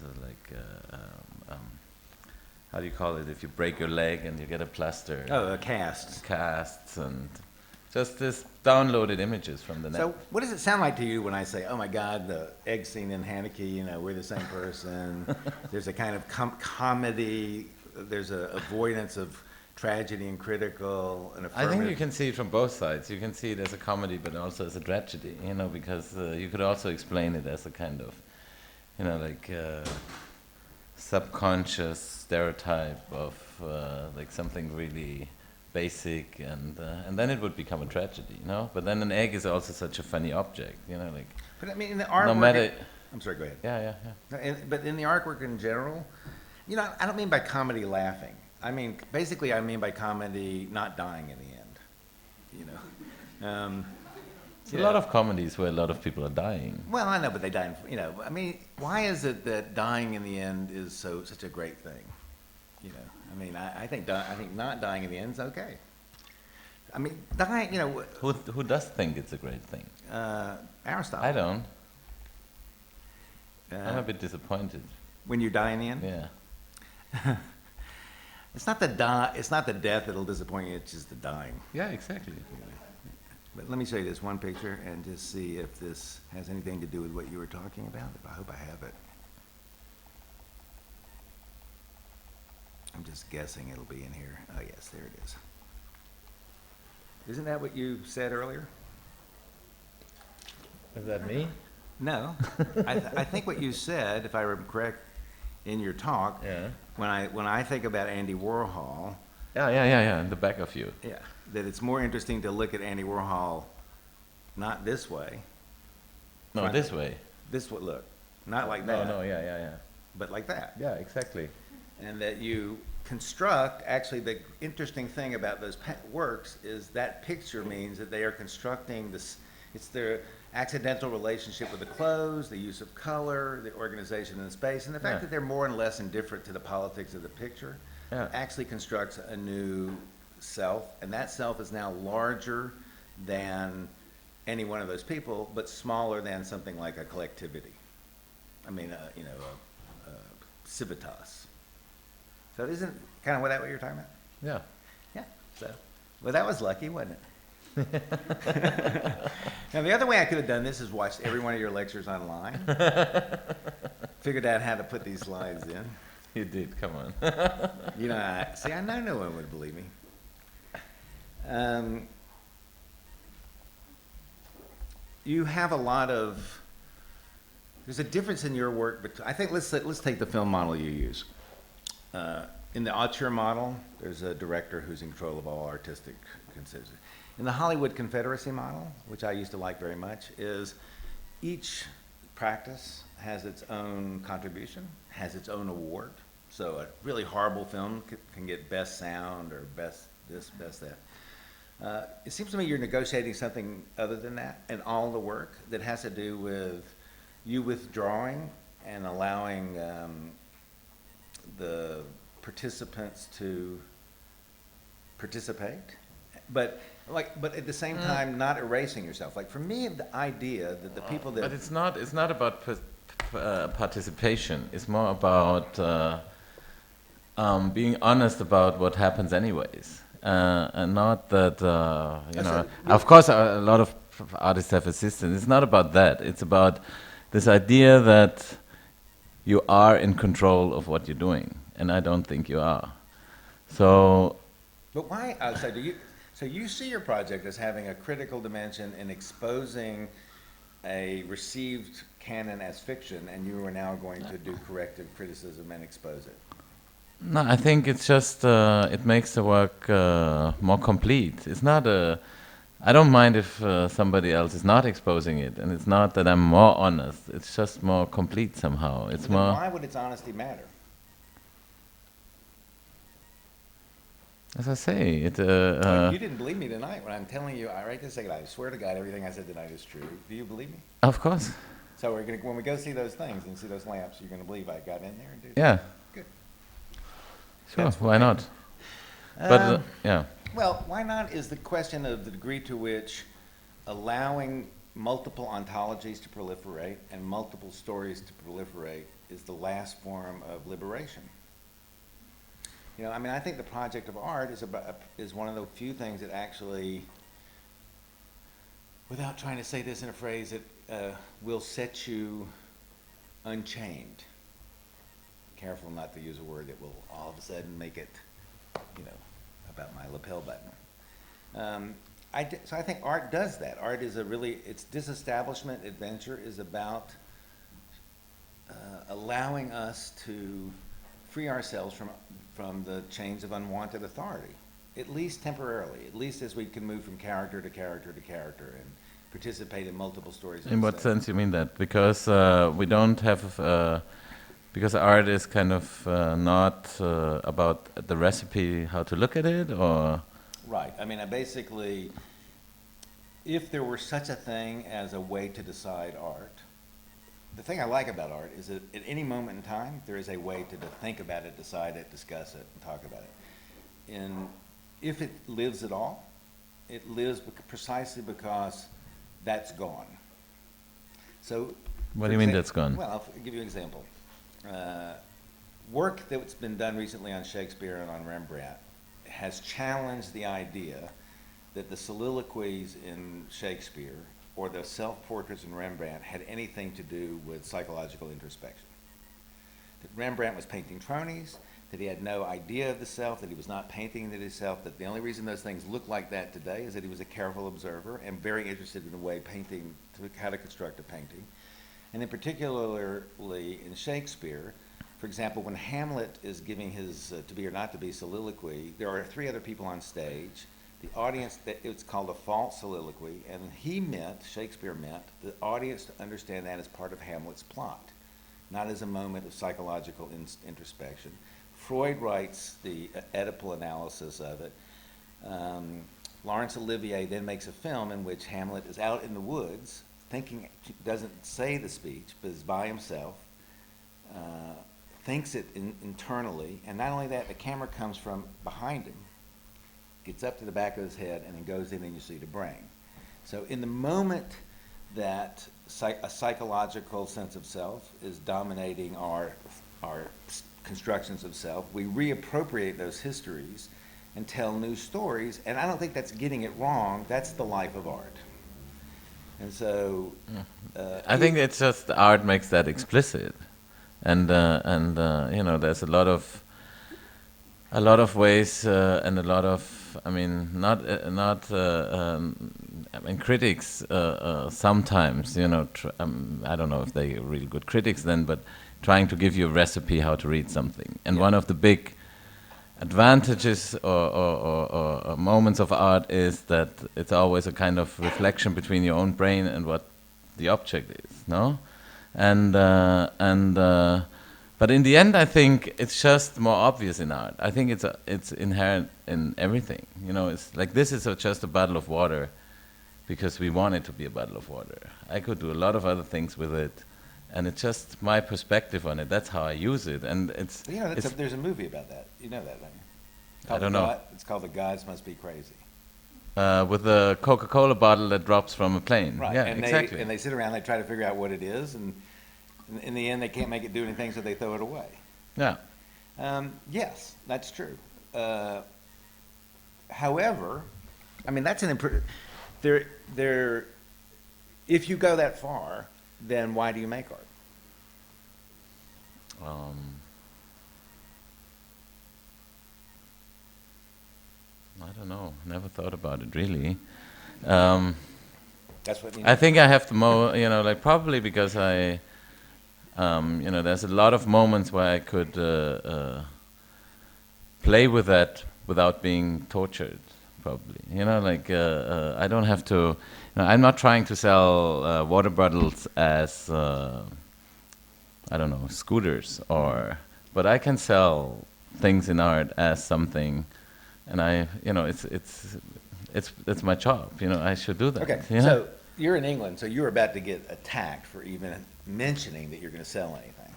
Speaker 3: How do you call it if you break your leg and you get a plaster?
Speaker 4: Oh, casts.
Speaker 3: Casts and just this downloaded images from the net.
Speaker 4: So what does it sound like to you when I say, oh my God, the egg scene in Haneke, we're the same person. There's a kind of comedy, there's an avoidance of tragedy and critical and affirmative.
Speaker 3: I think you can see it from both sides. You can see it as a comedy, but also as a tragedy, because you could also explain it as a kind of, subconscious stereotype of like something really basic, and then it would become a tragedy, But then an egg is also such a funny object,
Speaker 4: But I mean, in the artwork.
Speaker 3: No matter.
Speaker 4: I'm sorry. Go ahead.
Speaker 3: Yeah.
Speaker 4: But in the artwork in general, I don't mean by comedy laughing. I mean by comedy not dying in the end.
Speaker 3: A lot of comedies where a lot of people are dying.
Speaker 4: Well, I know, but they die. I mean, why is it that dying in the end is such a great thing? I mean, I think not dying in the end is okay. I mean, dying.
Speaker 3: Who does think it's a great thing?
Speaker 4: Aristotle.
Speaker 3: I don't. I'm a bit disappointed.
Speaker 4: When you die in the end.
Speaker 3: Yeah.
Speaker 4: It's not the death that'll disappoint you. It's just the dying.
Speaker 3: Yeah, exactly.
Speaker 4: But let me show you this one picture and just see if this has anything to do with what you were talking about. I hope I have it. I'm just guessing it'll be in here. Oh yes, there it is. Isn't that what you said earlier?
Speaker 3: Is that me?
Speaker 4: No. I think what you said, if I remember correct, in your talk, when I think about Andy Warhol.
Speaker 3: Yeah, in the back of you.
Speaker 4: Yeah, that it's more interesting to look at Andy Warhol not this way.
Speaker 3: No, this way.
Speaker 4: This way, look. Not like that.
Speaker 3: No, yeah.
Speaker 4: But like that.
Speaker 3: Yeah, exactly.
Speaker 4: And that you construct, actually the interesting thing about those works is that picture means that they are constructing this, it's their accidental relationship with the clothes, the use of color, the organization in the space, and the fact that they're more and less indifferent to the politics of the picture actually constructs a new self, and that self is now larger than any one of those people, but smaller than something like a collectivity. I mean, civitas. So isn't kind of what you're talking about?
Speaker 3: Yeah.
Speaker 4: Yeah. So, well, that was lucky, wasn't it? Now, the other way I could have done this is watched every one of your lectures online. Figured out how to put these slides in.
Speaker 3: You did, come on.
Speaker 4: I know no one would believe me. You have a lot of there's a difference in your work, but I think let's take the film model you use. In the auteur model, there's a director who's in control of all artistic consideration. In the Hollywood Confederacy model, which I used to like very much, is each practice has its own contribution, has its own award. So a really horrible film can get best sound or best this, best that. It seems to me you're negotiating something other than that in all the work that has to do with you withdrawing and allowing the participants to participate, but at the same time not erasing yourself. Like for me, the idea that the people that...
Speaker 3: But it's not about participation. It's more about being honest about what happens anyways. And not that, of course a lot of artists have assistants. It's not about that. It's about this idea that you are in control of what you're doing. And I don't think you are. So...
Speaker 4: But why, so you see your project as having a critical dimension in exposing a received canon as fiction, and you are now going to do corrective criticism and expose it.
Speaker 3: No, I think it's just, it makes the work more complete. It's not I don't mind if somebody else is not exposing it, and it's not that I'm more honest. It's just more complete somehow. It's more...
Speaker 4: Why would its honesty matter?
Speaker 3: As I say, it...
Speaker 4: you didn't believe me tonight when I'm telling you, right this second, I swear to God, everything I said tonight is true. Do you believe me?
Speaker 3: Of course.
Speaker 4: So when we go see those things and see those lamps, you're going to believe I got in there and did
Speaker 3: Yeah.
Speaker 4: Good.
Speaker 3: Sure,
Speaker 4: That's
Speaker 3: why not? But, yeah.
Speaker 4: Well, why not is the question of the degree to which allowing multiple ontologies to proliferate and multiple stories to proliferate is the last form of liberation. You know, I mean, I think the project of art is one of the few things that actually, without trying to say this in a phrase, that will set you unchained. Careful not to use a word that will all of a sudden make it, about my lapel button. So I think art does that. Art is its disestablishment adventure is about allowing us to free ourselves from the chains of unwanted authority, at least temporarily, at least as we can move from character to character to character and participate in multiple stories.
Speaker 3: In what sense you mean that? Because we don't have, because art is kind of not about the recipe, how to look at it, or?
Speaker 4: Right, I mean, basically, if there were such a thing as a way to decide art, the thing I like about art is that at any moment in time, there is a way to think about it, decide it, discuss it, and talk about it. And if it lives at all, it lives precisely because that's gone. So,
Speaker 3: what do you mean that's gone?
Speaker 4: Well, I'll give you an example. Work that's been done recently on Shakespeare and on Rembrandt has challenged the idea that the soliloquies in Shakespeare or the self-portraits in Rembrandt had anything to do with psychological introspection. That Rembrandt was painting tronies, that he had no idea of the self, that he was not painting it himself, that the only reason those things look like that today is that he was a careful observer and very interested in the way how to construct a painting. And in particularly in Shakespeare, for example, when Hamlet is giving his to be or not to be soliloquy, there are 3 other people on stage. The audience, it's called a false soliloquy, and Shakespeare meant, the audience to understand that as part of Hamlet's plot, not as a moment of psychological introspection. Freud writes the Oedipal analysis of it. Laurence Olivier then makes a film in which Hamlet is out in the woods, doesn't say the speech, but is by himself, thinks it internally, and not only that, the camera comes from behind him, gets up to the back of his head, and then goes in and you see the brain. So in the moment that a psychological sense of self is dominating our constructions of self, we reappropriate those histories and tell new stories, and I don't think that's getting it wrong. That's the life of art. And so...
Speaker 3: I think it's just art makes that explicit. And there's a lot of ways and a lot of, I mean, not I mean, critics sometimes, you know, I don't know if they're really good critics then, but trying to give you a recipe how to read something. And one of the big advantages or moments of art is that it's always a kind of reflection between your own brain and what the object is, no? But in the end, I think it's just more obvious in art. I think it's inherent in everything. You know, it's like this is just a bottle of water because we want it to be a bottle of water. I could do a lot of other things with it, and it's just my perspective on it. That's how I use it, and it's.
Speaker 4: You know, there's a movie about that. You know that, don't you?
Speaker 3: I don't know.
Speaker 4: It's called The Gods Must Be Crazy.
Speaker 3: With the Coca-Cola bottle that drops from a plane.
Speaker 4: Right.
Speaker 3: Yeah,
Speaker 4: and
Speaker 3: exactly.
Speaker 4: They sit around, they try to figure out what it is, and in the end, they can't make it do anything, so they throw it away.
Speaker 3: Yeah.
Speaker 4: Yes, that's true. However, I mean, that's an there. If you go that far, then why do you make art?
Speaker 3: I don't know. Never thought about it really.
Speaker 4: That's what you know.
Speaker 3: I think I have the you know, like probably because I, you know, there's a lot of moments where I could play with that without being tortured. Probably, you know, like I don't have to. You know, I'm not trying to sell water bottles as I don't know, scooters but I can sell things in art as something, and I, you know, it's my job. You know, I should do that.
Speaker 4: Okay,
Speaker 3: you know?
Speaker 4: so you're in England, so you're about to get attacked for even mentioning that you're going to sell anything.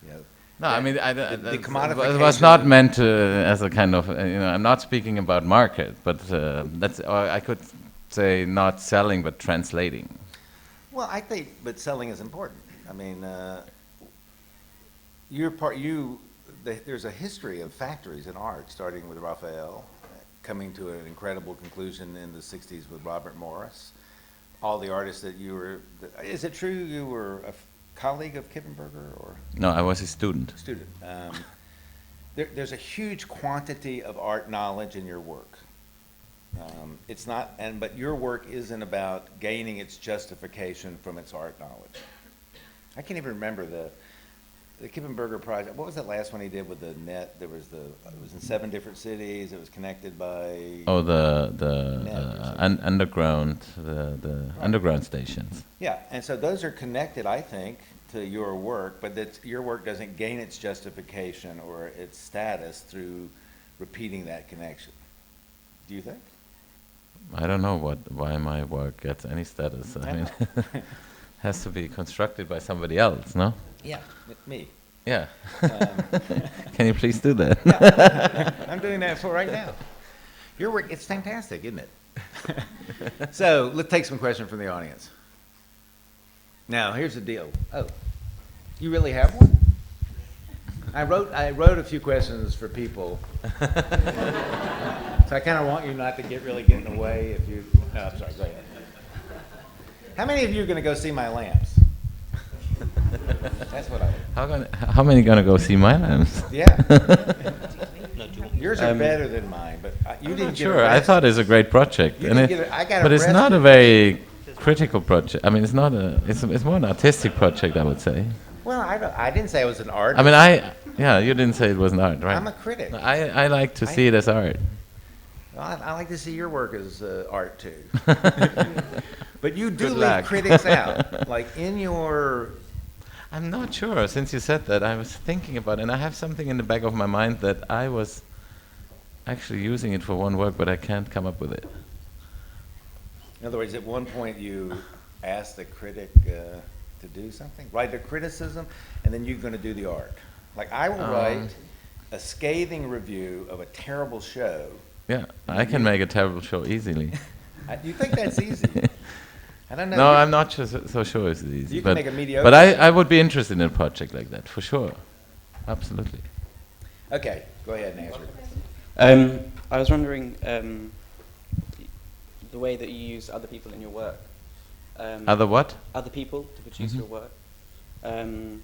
Speaker 4: You know,
Speaker 3: no, I mean,
Speaker 4: the
Speaker 3: it
Speaker 4: commodification
Speaker 3: was not meant to, as a kind of, you know, I'm not speaking about market, but that's, or I could say not selling, but translating.
Speaker 4: Well, I think, but selling is important. I mean, there's a history of factories in art, starting with Raphael, coming to an incredible conclusion in the 60s with Robert Morris. All the artists that you were, is it true you were a colleague of Kippenberger, or?
Speaker 3: No, I was a student.
Speaker 4: Student. There's a huge quantity of art knowledge in your work. It's not, but your work isn't about gaining its justification from its art knowledge. I can't even remember the Kippenberger project. What was that last one he did with the net? It was in 7 different cities. It was connected by.
Speaker 3: Oh, underground, the underground stations.
Speaker 4: Yeah, and so those are connected, I think, to your work, but your work doesn't gain its justification or its status through repeating that connection. Do you think?
Speaker 3: I don't know why my work gets any status. I mean, has to be constructed by somebody else, no?
Speaker 4: Yeah, me.
Speaker 3: Yeah. Can you please do that?
Speaker 4: Yeah. I'm doing that for right now. Your work, it's fantastic, isn't it? So let's take some questions from the audience. Now, here's the deal. Oh, you really have one? I wrote a few questions for people. So I kind of want you not to really get in the way if you. No, I'm sorry. Go ahead. How many of you are going to go see my lamps? That's what I.
Speaker 3: How many gonna go see my lamps?
Speaker 4: Yeah. Yours are better than mine, but you didn't.
Speaker 3: Sure, I thought it's a great project, but it's not a
Speaker 4: arrested.
Speaker 3: very critical project. I mean, it's not a. It's more an artistic project, I would say.
Speaker 4: Well, I didn't say it was an art.
Speaker 3: I mean, you didn't say it was an art, right?
Speaker 4: I'm a critic.
Speaker 3: I like to see it as art.
Speaker 4: I like to see your work as art too. But you do
Speaker 3: Good
Speaker 4: leave
Speaker 3: luck.
Speaker 4: critics out, like in your.
Speaker 3: I'm not sure. Since you said that, I was thinking about it, and I have something in the back of my mind that I was actually using it for one work, but I can't come up with it.
Speaker 4: In other words, at one point you asked the critic to do something, write a criticism, and then you're going to do the art. Like I will write a scathing review of a terrible show.
Speaker 3: Yeah, I can make a terrible show easily.
Speaker 4: You think that's easy? I don't know.
Speaker 3: No, I'm not so sure it's easy.
Speaker 4: You can make a mediocre.
Speaker 3: But I would be interested in a project like that, for sure. Absolutely.
Speaker 4: Okay, go ahead and answer it.
Speaker 5: I was wondering the way that you use other people in your work.
Speaker 3: Other what?
Speaker 5: Other people to produce your work. And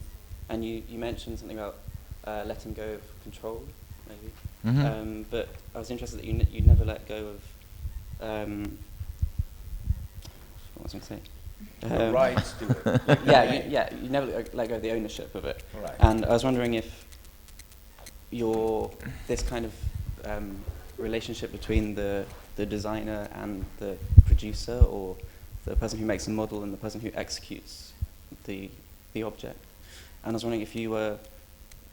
Speaker 5: you mentioned something about letting go of control, maybe. But I was interested that you never let go of what was I going to say?
Speaker 4: The rights to it.
Speaker 5: You never let go of the ownership of it.
Speaker 4: Right.
Speaker 5: And I was wondering if this kind of relationship between the designer and the producer, or the person who makes the model and the person who executes the object. And I was wondering if you were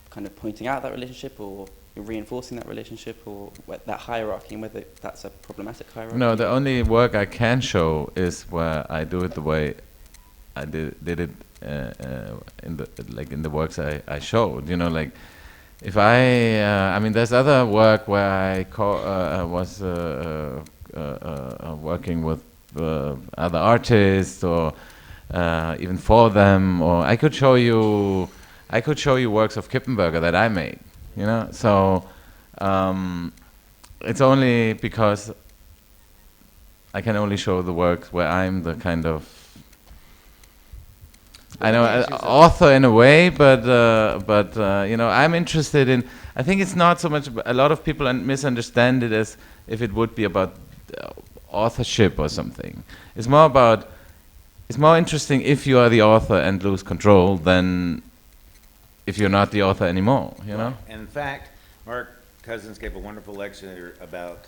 Speaker 5: kind of pointing out that relationship, or you're reinforcing that relationship, or that hierarchy, and whether that's a problematic hierarchy.
Speaker 3: No, the only work I can show is where I do it the way I did it in the works I showed. You know, like if I mean, there's other work where I was working with other artists, or even for them, or I could show you works of Kippenberger that I made. You know, so it's only because I can only show the works where I'm the kind of, I know, author in a way, but you know, I'm interested in. I think it's not so much. A lot of people misunderstand it as if it would be about authorship or something. It's more about. It's more interesting if you are the author and lose control than if you're not the author anymore. You know.
Speaker 4: And in fact, Mark Cousins gave a wonderful lecture about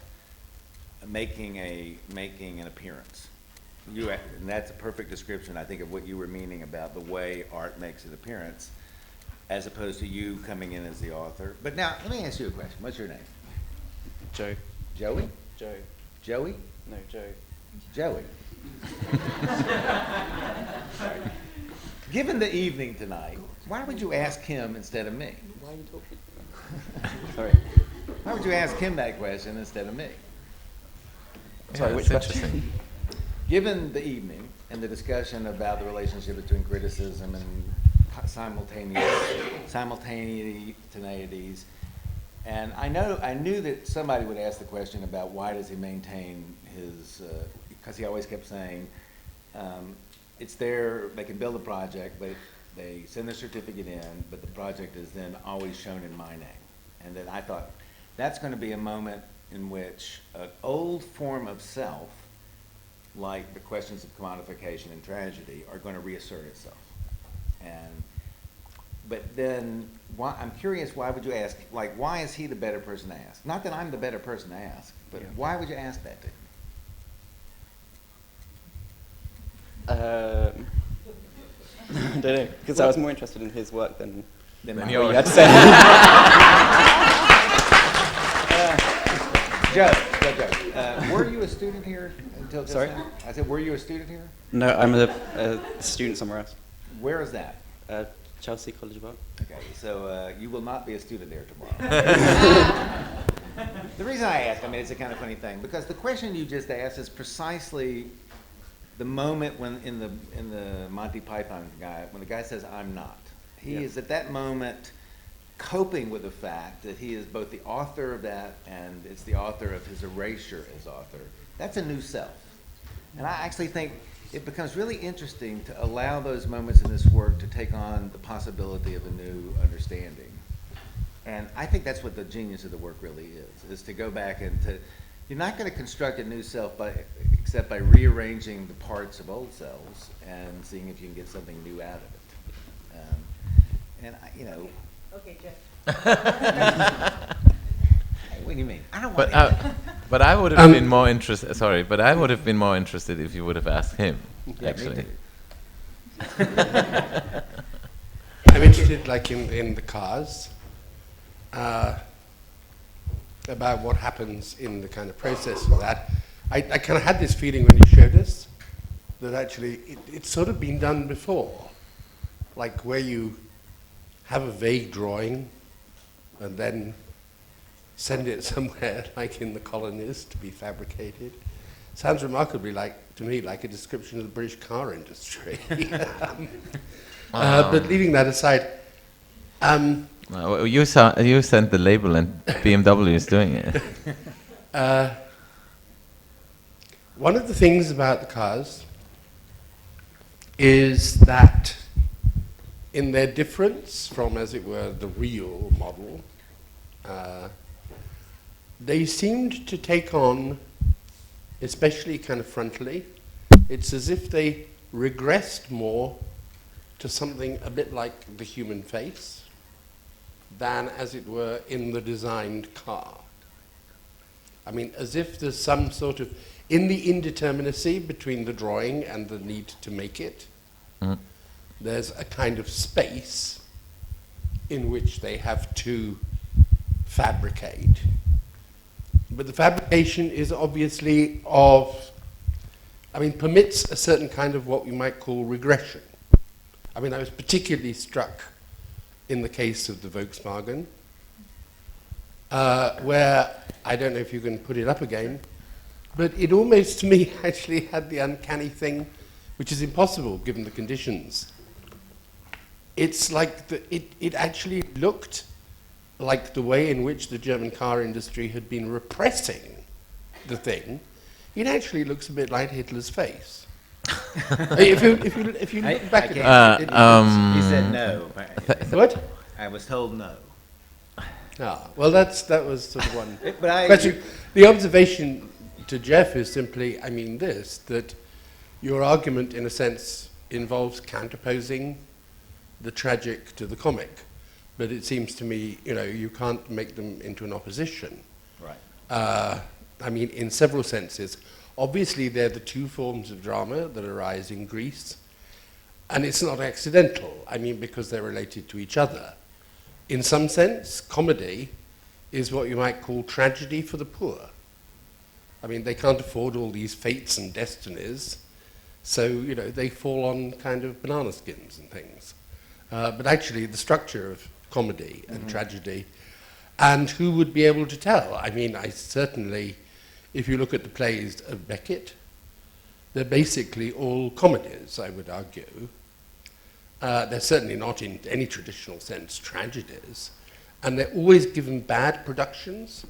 Speaker 4: making an appearance. And that's a perfect description, I think, of what you were meaning about the way art makes an appearance, as opposed to you coming in as the author. But now, let me ask you a question. What's your name?
Speaker 5: Joe.
Speaker 4: Joey?
Speaker 5: Joe.
Speaker 4: Joey?
Speaker 5: No, Joe.
Speaker 4: Joey. Given the evening tonight, why would you ask him instead of me?
Speaker 5: Why are you talking? Sorry.
Speaker 4: Why would you ask him that question instead of me?
Speaker 5: Sorry,
Speaker 3: Yeah,
Speaker 5: which
Speaker 3: it's
Speaker 5: question?
Speaker 3: interesting.
Speaker 4: Given the evening and the discussion about the relationship between criticism and simultaneities, and I knew that somebody would ask the question about why does he maintain his, because he always kept saying, it's there, they can build a project, but they send their certificate in, but the project is then always shown in my name. And then I thought, that's going to be a moment in which an old form of self, like the questions of commodification and tragedy, are going to reassert itself. But then, I'm curious, why would you ask, like, why is he the better person to ask? Not that I'm the better person to ask, but why would you ask that to him?
Speaker 5: I don't know, because I was more interested in his work than
Speaker 4: Then
Speaker 5: what
Speaker 4: mine.
Speaker 5: you had to say.
Speaker 4: Joe, were you a student here until just
Speaker 5: Sorry?
Speaker 4: now? I said, were you a student here?
Speaker 5: No, I'm a student somewhere else.
Speaker 4: Where is that?
Speaker 5: Chelsea College of Art.
Speaker 4: Okay, so you will not be a student there tomorrow. The reason I ask, I mean, it's a kind of funny thing, because the question you just asked is precisely the moment when in the Monty Python guy, when the guy says, "I'm not." He is at that moment coping with the fact that he is both the author of that and it's the author of his erasure as author. That's a new self. And I actually think it becomes really interesting to allow those moments in this work to take on the possibility of a new understanding. And I think that's what the genius of the work really is to go back and you're not going to construct a new self except by rearranging the parts of old selves and seeing if you can get something new out of it.
Speaker 1: Okay, Jeff.
Speaker 4: What do you mean? I don't want
Speaker 3: But I would have been more interested. Sorry, but I would have been more interested if you would have asked him.
Speaker 4: Yeah,
Speaker 3: Actually,
Speaker 4: me
Speaker 6: I'm interested, like in the cars, about what happens in the kind of process of that. I kind of had this feeling when you showed us that actually it's sort of been done before, like where you have a vague drawing and then send it somewhere, like in the colonies, to be fabricated. Sounds remarkably to me like a description of the British car industry. But leaving that aside,
Speaker 3: you sent the label, and BMW is doing it.
Speaker 6: one of the things about the cars is that in their difference from, as it were, the real model, they seemed to take on, especially kind of frontally, It's as if they regressed more to something a bit like the human face than, as it were, in the designed car. I mean, as if there's some sort of, in the indeterminacy between the drawing and the need to make it, there's a kind of space in which they have to fabricate. But the fabrication is obviously permits a certain kind of what we might call regression. I mean, I was particularly struck in the case of the Volkswagen, where, I don't know if you can put it up again, but it almost, to me, actually had the uncanny thing, which is impossible given the conditions. It's like, it actually looked like the way in which the German car industry had been repressing the thing. It actually looks a bit like Hitler's face. if you look back at it,
Speaker 4: He said no.
Speaker 6: what?
Speaker 4: I was told no.
Speaker 6: Ah, well, that was sort of one
Speaker 4: But I,
Speaker 6: question. The observation to Jeff is simply, that your argument, in a sense, involves counterposing the tragic to the comic. But it seems to me, you can't make them into an opposition.
Speaker 4: Right.
Speaker 6: In several senses. Obviously, they're the two forms of drama that arise in Greece. And it's not accidental, because they're related to each other. In some sense, comedy is what you might call tragedy for the poor. They can't afford all these fates and destinies, so, they fall on kind of banana skins and things. But actually, the structure of comedy and tragedy, and who would be able to tell? I certainly, if you look at the plays of Beckett, they're basically all comedies, I would argue. They're certainly not in any traditional sense tragedies, and they're always given bad productions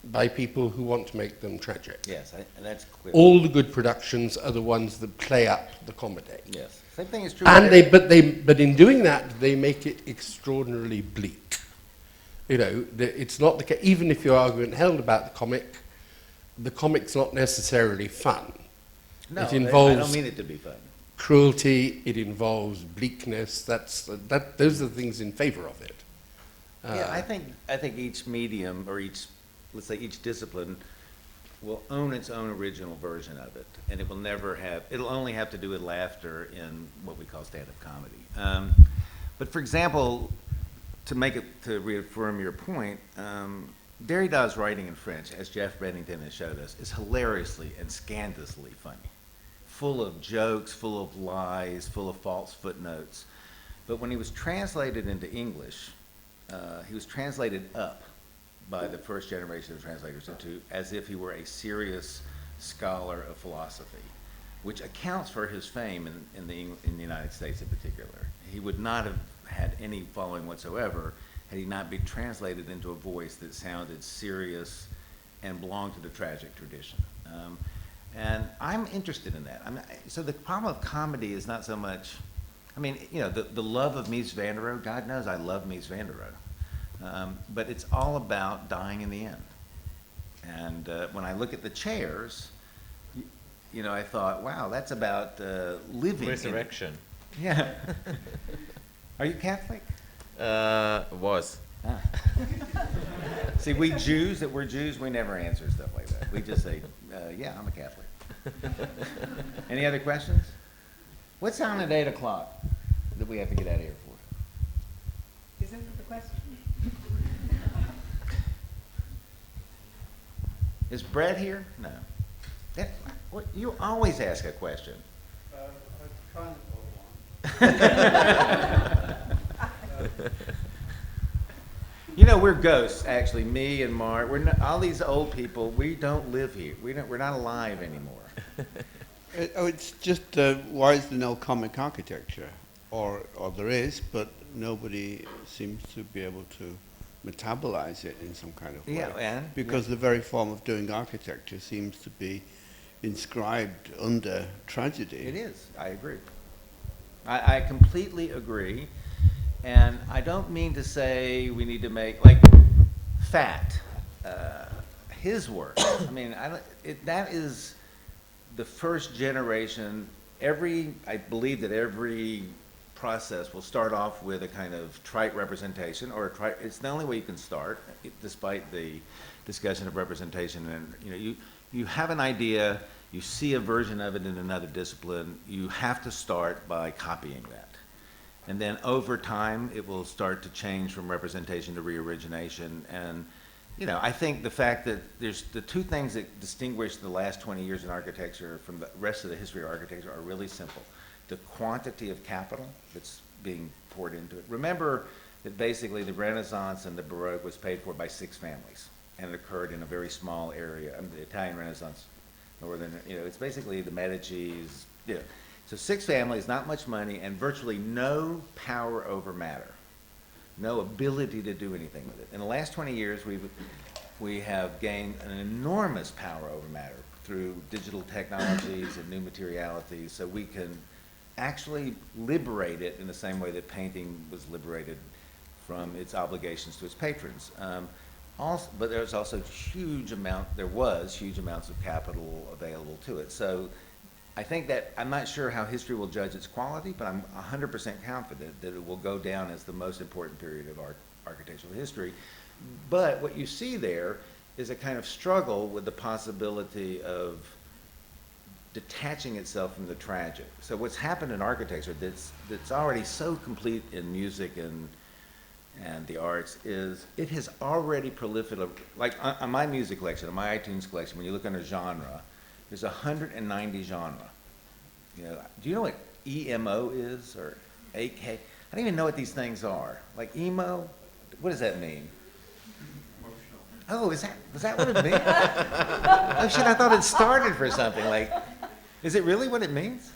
Speaker 6: by people who want to make them tragic.
Speaker 4: Yes, and that's clear.
Speaker 6: All the good productions are the ones that play up the comedy.
Speaker 4: Yes. Same thing is true.
Speaker 6: And but in doing that, they make it extraordinarily bleak. It's not the case. Even if your argument held about the comic's not necessarily fun.
Speaker 4: No,
Speaker 6: it involves
Speaker 4: I don't mean it to be fun.
Speaker 6: Cruelty. It involves bleakness. Those are the things in favor of it.
Speaker 4: Yeah, I think each medium or let's say each discipline will own its own original version of it, and it'll only have to do with laughter in what we call stand-up comedy. But for example, to reaffirm your point, Derrida's writing in French, as Jeff Bennington has showed us, is hilariously and scandalously funny, full of jokes, full of lies, full of false footnotes. But when he was translated into English, he was translated up by the first generation of translators as if he were a serious scholar of philosophy, which accounts for his fame in the United States in particular. He would not have had any following whatsoever had he not been translated into a voice that sounded serious and belonged to the tragic tradition. And I'm interested in that. So the problem of comedy is not so much, the love of Mies van der Rohe, God knows I love Mies van der Rohe. But it's all about dying in the end. And when I look at the chairs, I thought, wow, that's about living.
Speaker 3: Resurrection.
Speaker 4: Yeah. Are you Catholic?
Speaker 3: Was.
Speaker 4: Ah. See, we're Jews, we never answer stuff like that. We just say, yeah, I'm a Catholic. Any other questions? What's on at 8 o'clock that we have to get out of here for?
Speaker 1: Isn't it the question?
Speaker 4: Is Brett here? No. You always ask a question.
Speaker 7: I'm trying to
Speaker 4: We're ghosts, actually. Me and Mark. All these old people. We don't live here. We're not alive anymore.
Speaker 7: It's just why is there no comic architecture, or there is, but nobody seems to be able to metabolize it in some kind of way.
Speaker 4: Yeah, and
Speaker 7: because the very form of doing architecture seems to be inscribed under tragedy.
Speaker 4: it is. I agree. I completely agree, and I don't mean to say we need to make Fat. His work. That is the first generation, I believe that every process will start off with a kind of trite representation, or it's the only way you can start, despite the discussion of representation. And you have an idea, you see a version of it in another discipline, you have to start by copying that. And then over time, it will start to change from representation to re-origination. And I think the fact that there's the two things that distinguish the last 20 years in architecture from the rest of the history of architecture are really simple. The quantity of capital that's being poured into it. Remember that basically the Renaissance and the Baroque was paid for by 6 families, and it occurred in a very small area. The Italian Renaissance, it's basically the Medici's. So 6 families, not much money, and virtually no power over matter, no ability to do anything with it. In the last 20 years, we have gained an enormous power over matter through digital technologies and new materialities, so we can actually liberate it in the same way that painting was liberated from its obligations to its patrons. But there was huge amounts of capital available to it. So I think that, I'm not sure how history will judge its quality, but I'm 100% confident that it will go down as the most important period of architectural history. But what you see there is a kind of struggle with the possibility of detaching itself from the tragic. So what's happened in architecture that's already so complete in music and the arts is it has already proliferated. Like on my music collection, on my iTunes collection, when you look under genre, there's 190 genre. Do you know what EMO is, or AK? I don't even know what these things are. Like emo, what does that mean? Oh, was that what it means? Oh shit, I thought it started for something. Like, is it really what it means?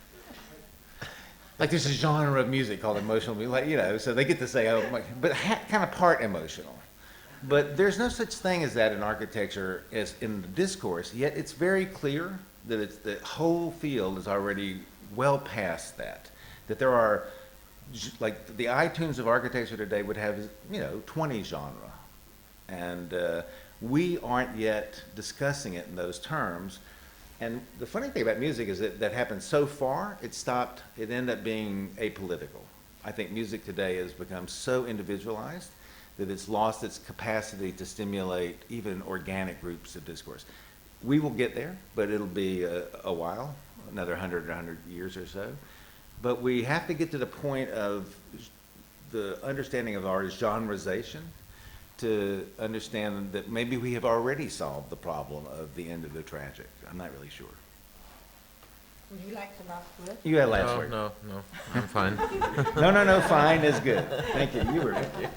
Speaker 4: Like there's a genre of music called emotional music, so they get to say, oh, but kind of part emotional. But there's no such thing as that in architecture as in the discourse, yet it's very clear that the whole field is already well past that. That there are, like the iTunes of architecture today would have, 20 genre. And we aren't yet discussing it in those terms. And the funny thing about music is that happened so far, it ended up being apolitical. I think music today has become so individualized that it's lost its capacity to stimulate even organic groups of discourse. We will get there, but it'll be a while, another 100 years or so. But we have to get to the point of the understanding of art as genreization to understand that maybe we have already solved the problem of the end of the tragic. I'm not really sure.
Speaker 1: Would you like the last word?
Speaker 4: You had last word.
Speaker 8: No, I'm fine.
Speaker 4: No, fine is good. Thank you. You were good.